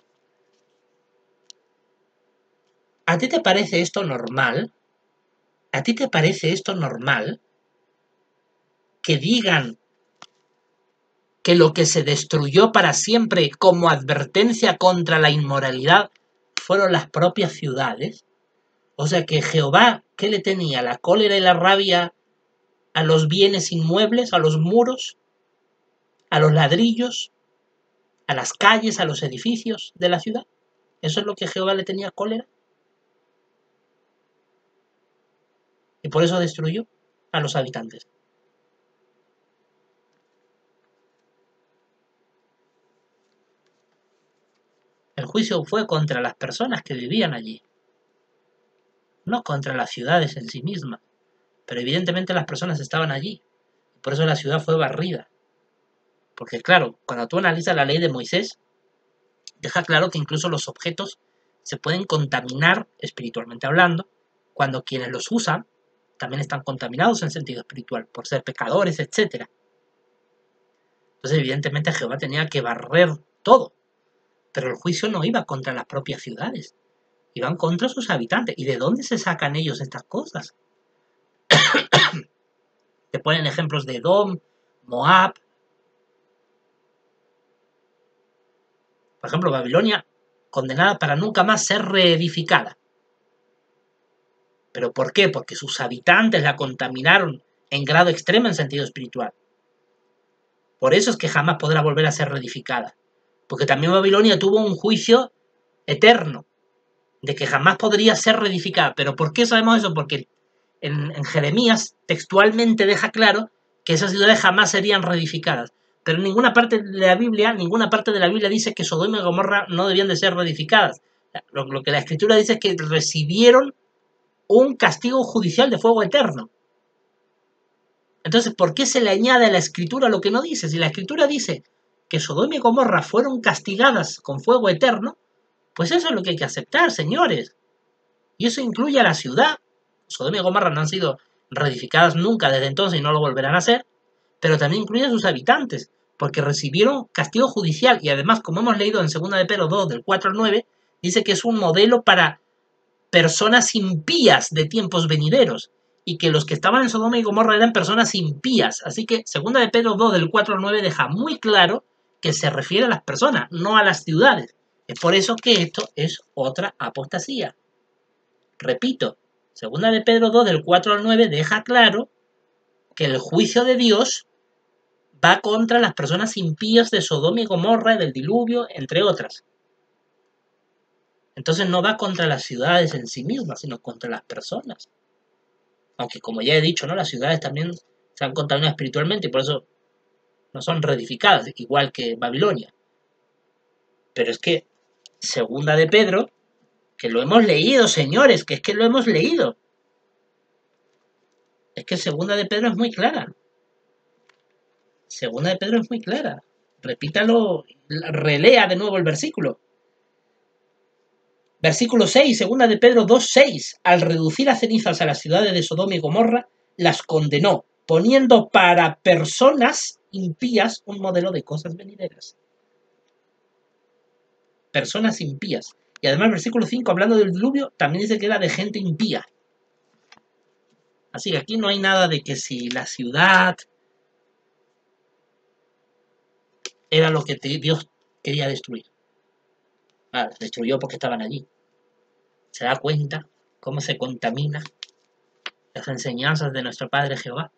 ¿A ti te parece esto normal? ¿A ti te parece esto normal? Que digan que lo que se destruyó para siempre como advertencia contra la inmoralidad fueron las propias ciudades. O sea que Jehová, ¿qué le tenía? ¿La cólera y la rabia a los bienes inmuebles, a los muros, a los ladrillos, a las calles, a los edificios de la ciudad? ¿Eso es lo que Jehová le tenía cólera? Y por eso destruyó a los habitantes. El juicio fue contra las personas que vivían allí, no contra las ciudades en sí mismas. Pero evidentemente las personas estaban allí. Por eso la ciudad fue barrida. Porque claro, cuando tú analizas la ley de Moisés, deja claro que incluso los objetos se pueden contaminar espiritualmente hablando, cuando quienes los usan también están contaminados en sentido espiritual, por ser pecadores, etc. Entonces evidentemente Jehová tenía que barrer todo. Pero el juicio no iba contra las propias ciudades, iban contra sus habitantes. ¿Y de dónde se sacan ellos estas cosas? Te ponen ejemplos de Edom, Moab. Por ejemplo, Babilonia, condenada para nunca más ser reedificada. ¿Pero por qué? Porque sus habitantes la contaminaron en grado extremo en sentido espiritual. Por eso es que jamás podrá volver a ser reedificada. Porque también Babilonia tuvo un juicio eterno, de que jamás podría ser reedificada. ¿Pero por qué sabemos eso? Porque en Jeremías textualmente deja claro que esas ciudades jamás serían reedificadas. Pero en ninguna parte de la Biblia dice que Sodoma y Gomorra no debían de ser reedificadas. Lo que la Escritura dice es que recibieron un castigo judicial de fuego eterno. Entonces, ¿por qué se le añade a la Escritura lo que no dice? Si la Escritura dice que Sodoma y Gomorra fueron castigadas con fuego eterno, pues eso es lo que hay que aceptar, señores. Y eso incluye a la ciudad. Sodoma y Gomorra no han sido reedificadas nunca desde entonces y no lo volverán a hacer, pero también incluye a sus habitantes, porque recibieron castigo judicial y además, como hemos leído en 2 de Pedro 2, del 4 al 9, dice que es un modelo para personas impías de tiempos venideros y que los que estaban en Sodoma y Gomorra eran personas impías. Así que 2 de Pedro 2, del 4 al 9, deja muy claro que se refiere a las personas, no a las ciudades. Es por eso que esto es otra apostasía. Repito, 2 de Pedro 2, del 4 al 9, deja claro que el juicio de Dios va contra las personas impías de Sodoma y Gomorra, del diluvio, entre otras. Entonces no va contra las ciudades en sí mismas, sino contra las personas. Aunque como ya he dicho, ¿no? Las ciudades también se han contaminado espiritualmente y por eso no son reedificadas, igual que Babilonia. Pero es que 2 de Pedro, que lo hemos leído, señores, que es que lo hemos leído. Es que 2 de Pedro es muy clara. 2 de Pedro es muy clara. Repítalo, relea de nuevo el versículo. Versículo 6, 2 de Pedro 2:6. Al reducir a cenizas a las ciudades de Sodoma y Gomorra, las condenó, poniendo para personas impías un modelo de cosas venideras. Personas impías. Y además el versículo 5, hablando del diluvio, también dice que era de gente impía. Así que aquí no hay nada de que si la ciudad era lo que Dios quería destruir. Destruyó porque estaban allí. Se da cuenta cómo se contamina las enseñanzas de nuestro Padre Jehová.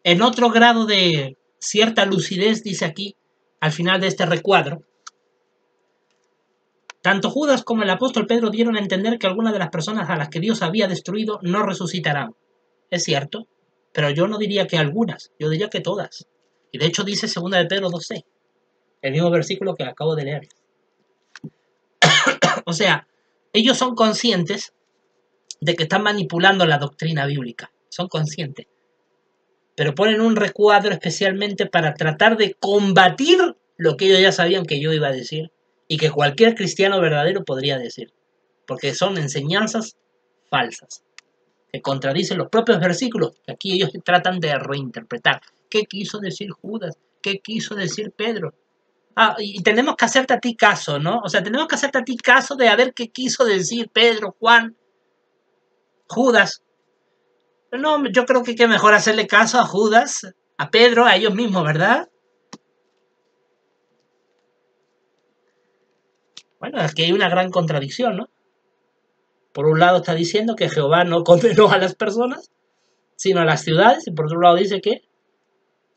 En otro grado de cierta lucidez, dice aquí, al final de este recuadro, tanto Judas como el apóstol Pedro dieron a entender que algunas de las personas a las que Dios había destruido no resucitarán. Es cierto, pero yo no diría que algunas, yo diría que todas. Y de hecho dice 2 de Pedro 2:6, el mismo versículo que acabo de leer. O sea, ellos son conscientes de que están manipulando la doctrina bíblica. Son conscientes. Pero ponen un recuadro especialmente para tratar de combatir lo que ellos ya sabían que yo iba a decir y que cualquier cristiano verdadero podría decir. Porque son enseñanzas falsas, que contradicen los propios versículos que aquí ellos tratan de reinterpretar. ¿Qué quiso decir Judas? ¿Qué quiso decir Pedro? Y tenemos que hacerte a ti caso, ¿no? O sea, tenemos que hacerte a ti caso de a ver qué quiso decir Pedro, Juan, Judas. No, yo creo que mejor hacerle caso a Judas, a Pedro, a ellos mismos, ¿verdad? Bueno, es que hay una gran contradicción, ¿no? Por un lado está diciendo que Jehová no condenó a las personas, sino a las ciudades, y por otro lado dice que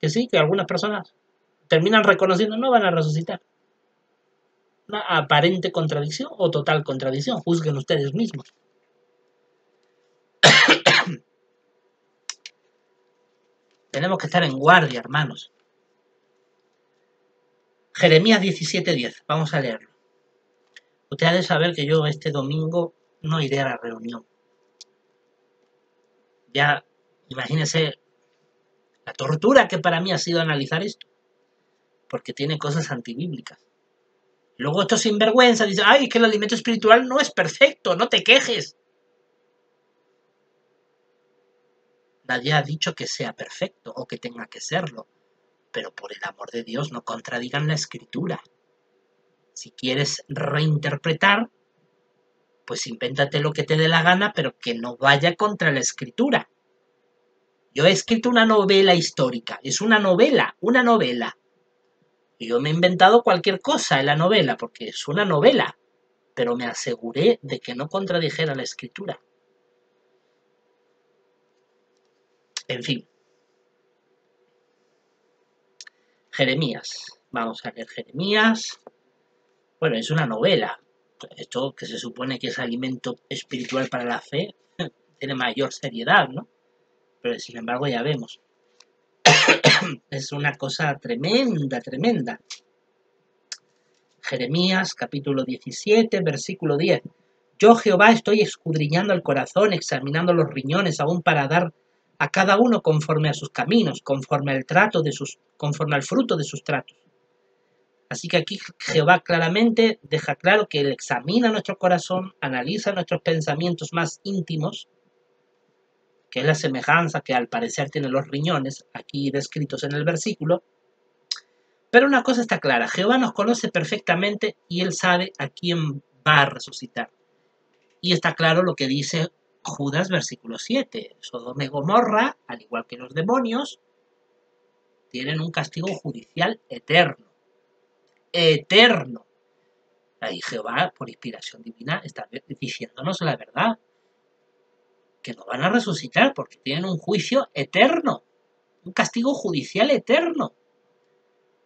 sí, que algunas personas terminan reconociendo, no van a resucitar. Una aparente contradicción o total contradicción, juzguen ustedes mismos. Tenemos que estar en guardia, hermanos. Jeremías 17:10, vamos a leerlo. Ustedes han de saber que yo este domingo no iré a la reunión. Ya, imagínense la tortura que para mí ha sido analizar esto, porque tiene cosas antibíblicas. Luego estos sinvergüenza dicen, ay, es que el alimento espiritual no es perfecto, no te quejes. Nadie ha dicho que sea perfecto o que tenga que serlo, pero por el amor de Dios no contradigan la escritura. Si quieres reinterpretar, pues invéntate lo que te dé la gana, pero que no vaya contra la escritura. Yo he escrito una novela histórica, es una novela. Y yo me he inventado cualquier cosa en la novela, porque es una novela, pero me aseguré de que no contradijera la escritura. En fin. Jeremías. Vamos a leer Jeremías. Bueno, es una novela. Esto que se supone que es alimento espiritual para la fe, tiene mayor seriedad, ¿no? Pero sin embargo ya vemos. Es una cosa tremenda, tremenda. Jeremías, capítulo 17, versículo 10. Yo, Jehová, estoy escudriñando el corazón, examinando los riñones, aún para dar a cada uno conforme a sus caminos, conforme al fruto de sus tratos. Así que aquí Jehová claramente deja claro que Él examina nuestro corazón, analiza nuestros pensamientos más íntimos, que es la semejanza que al parecer tienen los riñones, aquí descritos en el versículo. Pero una cosa está clara, Jehová nos conoce perfectamente y Él sabe a quién va a resucitar. Y está claro lo que dice Judas, versículo 7. Sodoma y Gomorra, al igual que los demonios, tienen un castigo judicial eterno. Eterno. Ahí Jehová, por inspiración divina, está diciéndonos la verdad. Que no van a resucitar porque tienen un juicio eterno. Un castigo judicial eterno.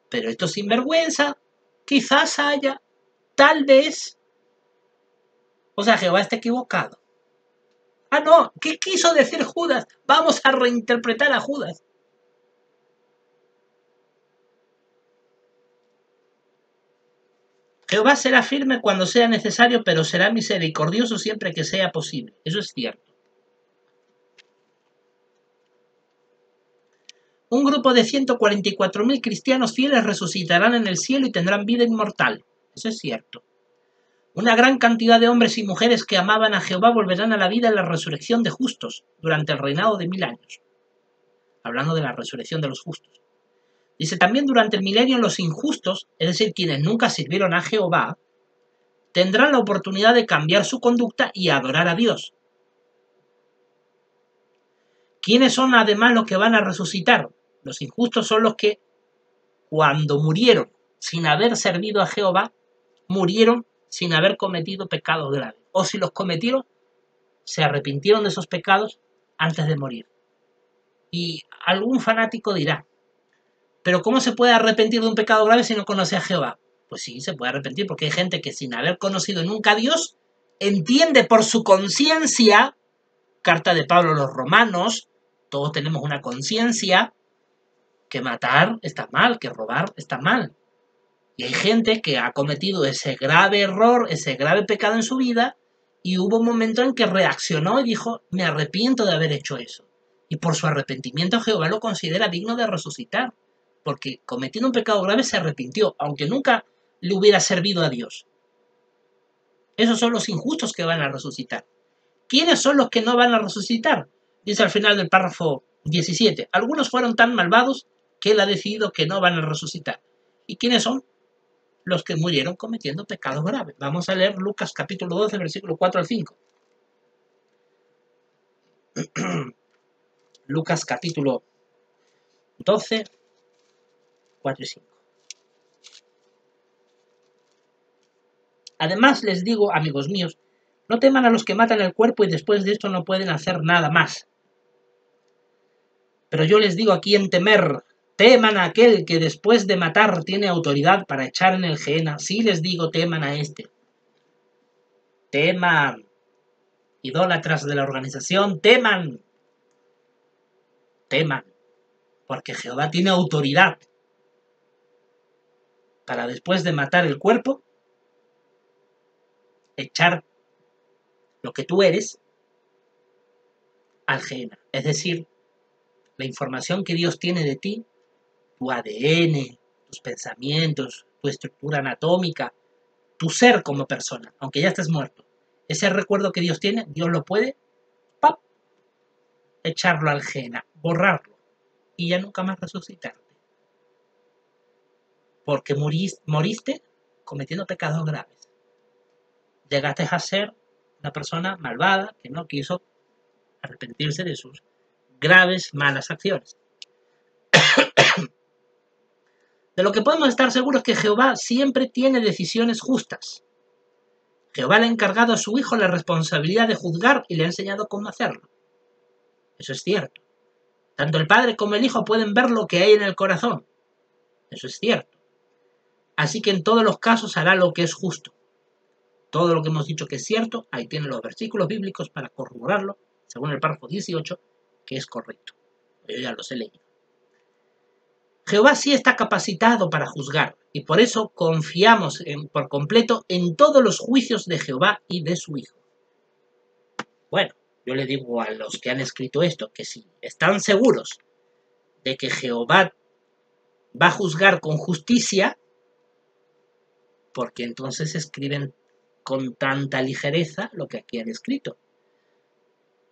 Pero esto sinvergüenza, quizás haya, tal vez. O sea, Jehová está equivocado. Ah, no, ¿qué quiso decir Judas? Vamos a reinterpretar a Judas. Jehová será firme cuando sea necesario, pero será misericordioso siempre que sea posible. Eso es cierto. Un grupo de 144.000 cristianos fieles resucitarán en el cielo y tendrán vida inmortal. Eso es cierto. Una gran cantidad de hombres y mujeres que amaban a Jehová volverán a la vida en la resurrección de justos durante el reinado de 1000 años. Hablando de la resurrección de los justos. Dice, también durante el milenio los injustos, es decir, quienes nunca sirvieron a Jehová, tendrán la oportunidad de cambiar su conducta y adorar a Dios. ¿Quiénes son además los que van a resucitar? Los injustos son los que, cuando murieron sin haber servido a Jehová, murieron sin haber cometido pecados graves. O si los cometieron, se arrepintieron de esos pecados antes de morir. Y algún fanático dirá, ¿pero cómo se puede arrepentir de un pecado grave si no conoce a Jehová? Pues sí, se puede arrepentir porque hay gente que sin haber conocido nunca a Dios, entiende por su conciencia, carta de Pablo a los Romanos, todos tenemos una conciencia, que matar está mal, que robar está mal. Y hay gente que ha cometido ese grave error, ese grave pecado en su vida, y hubo un momento en que reaccionó y dijo, me arrepiento de haber hecho eso. Y por su arrepentimiento Jehová lo considera digno de resucitar, porque cometiendo un pecado grave se arrepintió, aunque nunca le hubiera servido a Dios. Esos son los injustos que van a resucitar. ¿Quiénes son los que no van a resucitar? Dice al final del párrafo 17. Algunos fueron tan malvados que Él ha decidido que no van a resucitar. ¿Y quiénes son? Los que murieron cometiendo pecados graves. Vamos a leer Lucas capítulo 12, versículo 4 al 5. Lucas capítulo 12, 4 y 5. Además les digo, amigos míos, no teman a los que matan el cuerpo y después de esto no pueden hacer nada más. Pero yo les digo a quién temer. teman a aquel que después de matar tiene autoridad para echar en el Gehenna. Sí les digo, teman a este. Teman. Idólatras de la organización, teman. Teman. Porque Jehová tiene autoridad para después de matar el cuerpo, echar lo que tú eres al Gehenna. Es decir, la información que Dios tiene de ti, tu ADN, tus pensamientos, tu estructura anatómica, tu ser como persona, aunque ya estés muerto. Ese recuerdo que Dios tiene, Dios lo puede ¡pap!, echarlo al Gehenna, borrarlo y ya nunca más resucitarte. Porque moriste cometiendo pecados graves. Llegaste a ser una persona malvada que no quiso arrepentirse de sus graves malas acciones. De lo que podemos estar seguros es que Jehová siempre tiene decisiones justas. Jehová le ha encargado a su hijo la responsabilidad de juzgar y le ha enseñado cómo hacerlo. Eso es cierto. Tanto el padre como el hijo pueden ver lo que hay en el corazón. Eso es cierto. Así que en todos los casos hará lo que es justo. Todo lo que hemos dicho que es cierto, ahí tienen los versículos bíblicos para corroborarlo, según el párrafo 18, que es correcto. Yo ya los he leído. Jehová sí está capacitado para juzgar, y por eso confiamos por completo en todos los juicios de Jehová y de su Hijo. Bueno, yo le digo a los que han escrito esto que si están seguros de que Jehová va a juzgar con justicia, porque entonces escriben con tanta ligereza lo que aquí han escrito.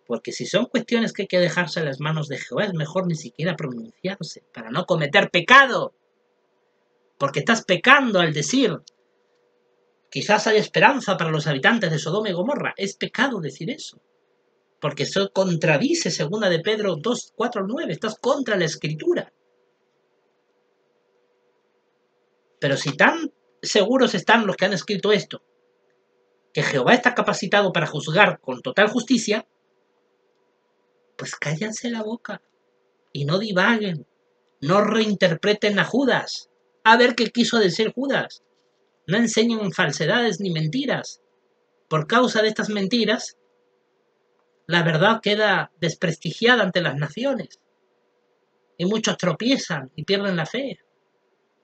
Porque si son cuestiones que hay que dejarse en las manos de Jehová, es mejor ni siquiera pronunciarse, para no cometer pecado. Porque estás pecando al decir, quizás hay esperanza para los habitantes de Sodoma y Gomorra. Es pecado decir eso. Porque eso contradice 2 de Pedro 2, 4 al 9. Estás contra la Escritura. Pero si tan seguros están los que han escrito esto, que Jehová está capacitado para juzgar con total justicia, pues cállense la boca y no divaguen, no reinterpreten a Judas, a ver qué quiso decir Judas, no enseñen falsedades ni mentiras. Por causa de estas mentiras, la verdad queda desprestigiada ante las naciones y muchos tropiezan y pierden la fe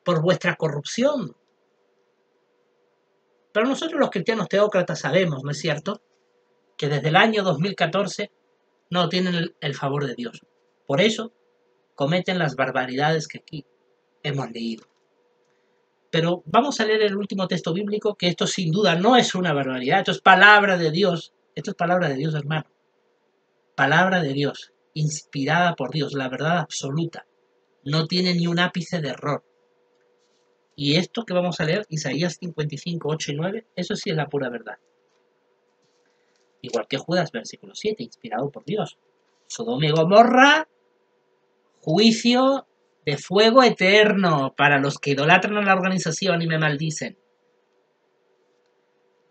por vuestra corrupción. Pero nosotros los cristianos teócratas sabemos, ¿no es cierto?, que desde el año 2014 no tienen el favor de Dios. Por eso cometen las barbaridades que aquí hemos leído. Pero vamos a leer el último texto bíblico, que esto sin duda no es una barbaridad, esto es palabra de Dios. Esto es palabra de Dios, hermano. Palabra de Dios, inspirada por Dios, la verdad absoluta. No tiene ni un ápice de error. Y esto que vamos a leer, Isaías 55, 8 y 9, eso sí es la pura verdad. Igual que Judas, versículo 7, inspirado por Dios. Sodoma y Gomorra, juicio de fuego eterno para los que idolatran a la organización y me maldicen.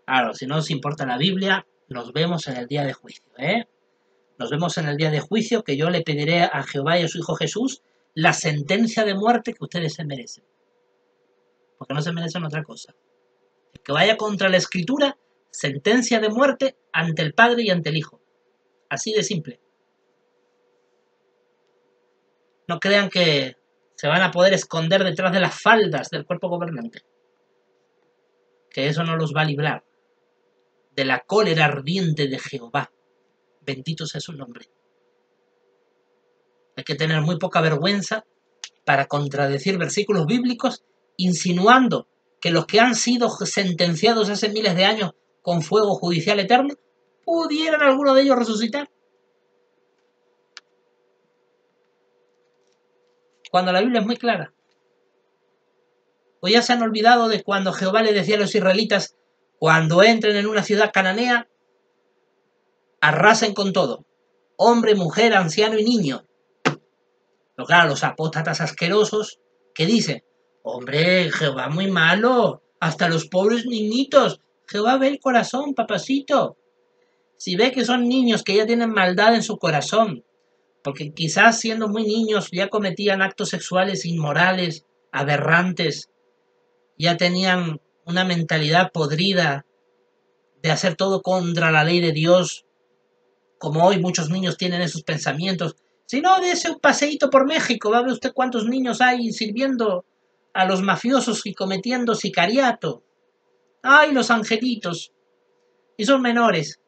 Claro, si no os importa la Biblia, nos vemos en el día de juicio, Nos vemos en el día de juicio, que yo le pediré a Jehová y a su Hijo Jesús la sentencia de muerte que ustedes se merecen. Porque no se merecen otra cosa. El que vaya contra la Escritura, sentencia de muerte ante el Padre y ante el Hijo. Así de simple. No crean que se van a poder esconder detrás de las faldas del cuerpo gobernante. Que eso no los va a librar de la cólera ardiente de Jehová. Bendito sea su nombre. Hay que tener muy poca vergüenza para contradecir versículos bíblicos, insinuando que los que han sido sentenciados hace miles de años con fuego judicial eterno, ¿pudieran alguno de ellos resucitar? Cuando la Biblia es muy clara. O ya se han olvidado de cuando Jehová le decía a los israelitas, cuando entren en una ciudad cananea, arrasen con todo, hombre, mujer, anciano y niño. Pero claro, los apóstatas asquerosos, ¿qué dicen? Hombre, Jehová muy malo, hasta los pobres niñitos. Jehová ve el corazón, papacito. Si ve que son niños que ya tienen maldad en su corazón, porque quizás siendo muy niños ya cometían actos sexuales inmorales, aberrantes, ya tenían una mentalidad podrida de hacer todo contra la ley de Dios, como hoy muchos niños tienen esos pensamientos. Si no, dése un paseíto por México, va a ver usted cuántos niños hay sirviendo a los mafiosos y cometiendo sicariato. ¡Ay, los angelitos! Y son menores.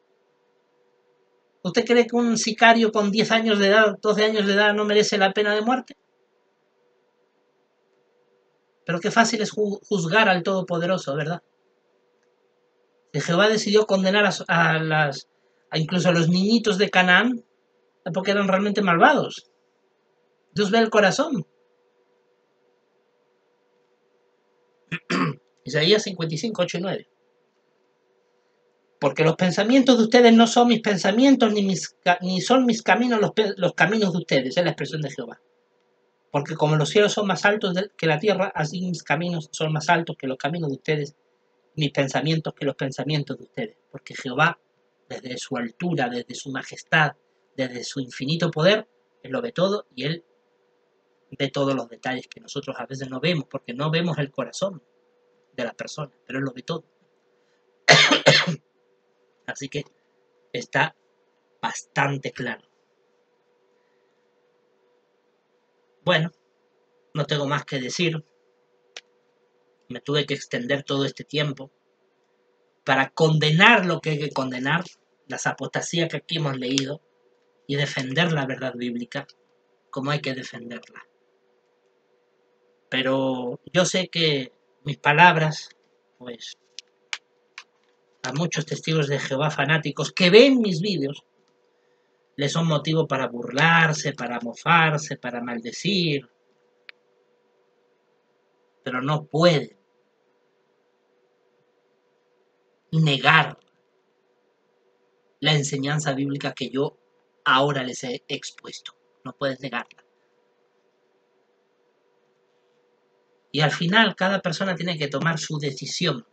¿Usted cree que un sicario con 10 años de edad, 12 años de edad, no merece la pena de muerte? Pero qué fácil es juzgar al Todopoderoso, ¿verdad? Que Jehová decidió condenar a incluso a los niñitos de Canaán porque eran realmente malvados. Dios ve el corazón. Isaías 55, 8 y 9. Porque los pensamientos de ustedes no son mis pensamientos, ni son mis caminos los caminos de ustedes, es la expresión de Jehová. Porque como los cielos son más altos que la tierra, así mis caminos son más altos que los caminos de ustedes, mis pensamientos que los pensamientos de ustedes. Porque Jehová, desde su altura, desde su majestad, desde su infinito poder, Él lo ve todo y Él ve todos los detalles que nosotros a veces no vemos, porque no vemos el corazón de la persona, pero Él lo ve todo. Así que está bastante claro. Bueno, no tengo más que decir. Me tuve que extender todo este tiempo para condenar lo que hay que condenar, las apostasías que aquí hemos leído, y defender la verdad bíblica como hay que defenderla. Pero yo sé que mis palabras, pues, a muchos testigos de Jehová fanáticos que ven mis vídeos, les son motivo para burlarse, para mofarse, para maldecir, pero no pueden negar la enseñanza bíblica que yo ahora les he expuesto. No puedes negarla. Y al final cada persona tiene que tomar su decisión.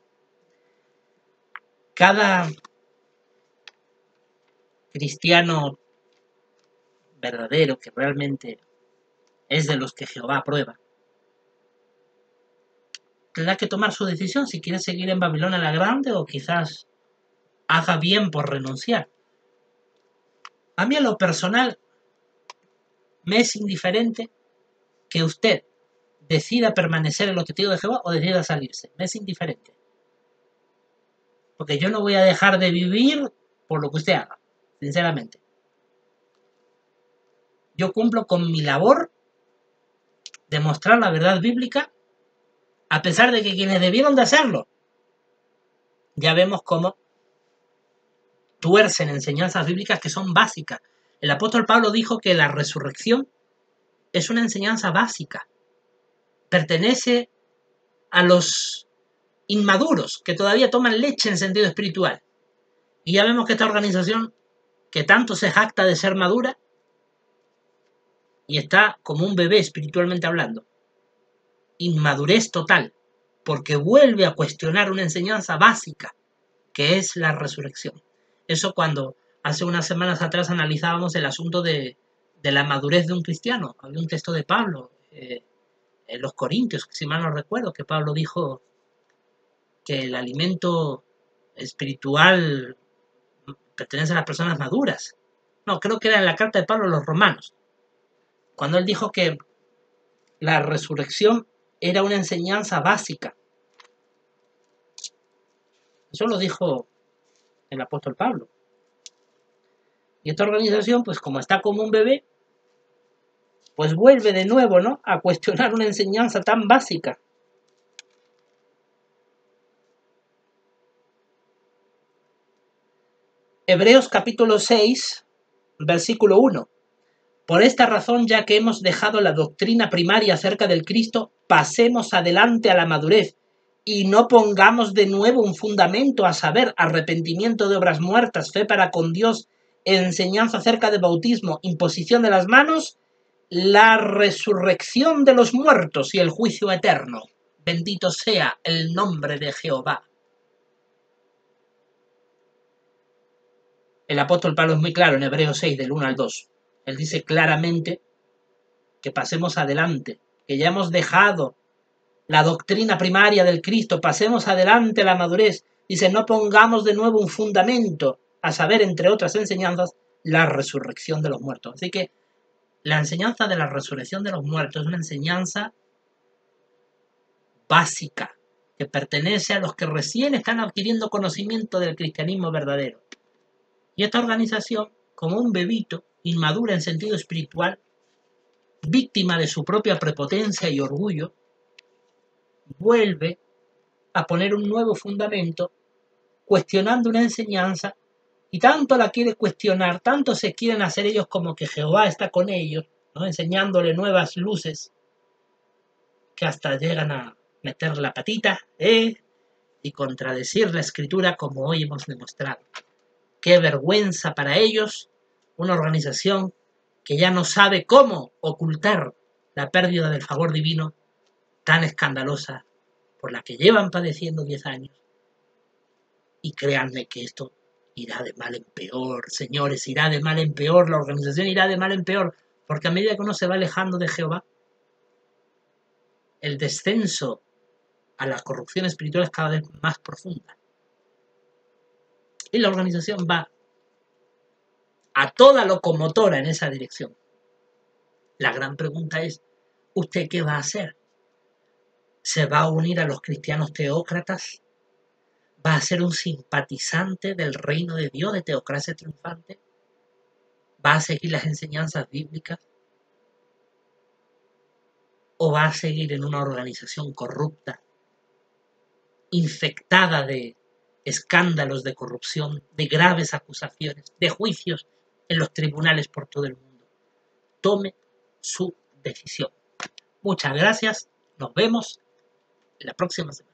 Cada cristiano verdadero que realmente es de los que Jehová aprueba, tendrá que tomar su decisión si quiere seguir en Babilonia la Grande o quizás haga bien por renunciar. A mí en lo personal me es indiferente que usted decida permanecer en los testigos de Jehová o decida salirse. Me es indiferente. Porque yo no voy a dejar de vivir por lo que usted haga, sinceramente. Yo cumplo con mi labor de mostrar la verdad bíblica, a pesar de que quienes debieron de hacerlo, ya vemos cómo tuercen enseñanzas bíblicas que son básicas. El apóstol Pablo dijo que la resurrección es una enseñanza básica. Pertenece a los inmaduros que todavía toman leche en sentido espiritual. Y ya vemos que esta organización, que tanto se jacta de ser madura, y está como un bebé espiritualmente hablando. Inmadurez total, porque vuelve a cuestionar una enseñanza básica, que es la resurrección. Eso cuando hace unas semanas atrás analizábamos el asunto de la madurez de un cristiano. Había un texto de Pablo, en los Corintios, si mal no recuerdo, que Pablo dijo que el alimento espiritual pertenece a las personas maduras. No, creo que era en la carta de Pablo a los romanos, cuando él dijo que la resurrección era una enseñanza básica. Eso lo dijo el apóstol Pablo. Y esta organización, pues como está como un bebé, pues vuelve de nuevo, ¿no?, a cuestionar una enseñanza tan básica. Hebreos capítulo 6, versículo 1. Por esta razón, ya que hemos dejado la doctrina primaria acerca del Cristo, pasemos adelante a la madurez y no pongamos de nuevo un fundamento, a saber, arrepentimiento de obras muertas, fe para con Dios, enseñanza acerca de bautismo, imposición de las manos, la resurrección de los muertos y el juicio eterno. Bendito sea el nombre de Jehová. El apóstol Pablo es muy claro en Hebreos 6, del 1 al 2. Él dice claramente que pasemos adelante, que ya hemos dejado la doctrina primaria del Cristo, pasemos adelante la madurez. Dice, no pongamos de nuevo un fundamento, a saber, entre otras enseñanzas, la resurrección de los muertos. Así que la enseñanza de la resurrección de los muertos es una enseñanza básica, que pertenece a los que recién están adquiriendo conocimiento del cristianismo verdadero. Y esta organización, como un bebito, inmadura en sentido espiritual, víctima de su propia prepotencia y orgullo, vuelve a poner un nuevo fundamento, cuestionando una enseñanza, y tanto la quiere cuestionar, tanto se quieren hacer ellos como que Jehová está con ellos, ¿no? Enseñándole nuevas luces, que hasta llegan a meter la patita, y contradecir la escritura como hoy hemos demostrado. Qué vergüenza para ellos, una organización que ya no sabe cómo ocultar la pérdida del favor divino tan escandalosa por la que llevan padeciendo 10 años. Y créanme que esto irá de mal en peor, señores, irá de mal en peor, la organización irá de mal en peor, porque a medida que uno se va alejando de Jehová, el descenso a la corrupción espiritual es cada vez más profunda. Y la organización va a toda locomotora en esa dirección. La gran pregunta es, ¿usted qué va a hacer? ¿Se va a unir a los cristianos teócratas? ¿Va a ser un simpatizante del reino de Dios, de teocracia triunfante? ¿Va a seguir las enseñanzas bíblicas? ¿O va a seguir en una organización corrupta, infectada de escándalos de corrupción, de graves acusaciones, de juicios en los tribunales por todo el mundo? Tome su decisión. Muchas gracias. Nos vemos la próxima semana.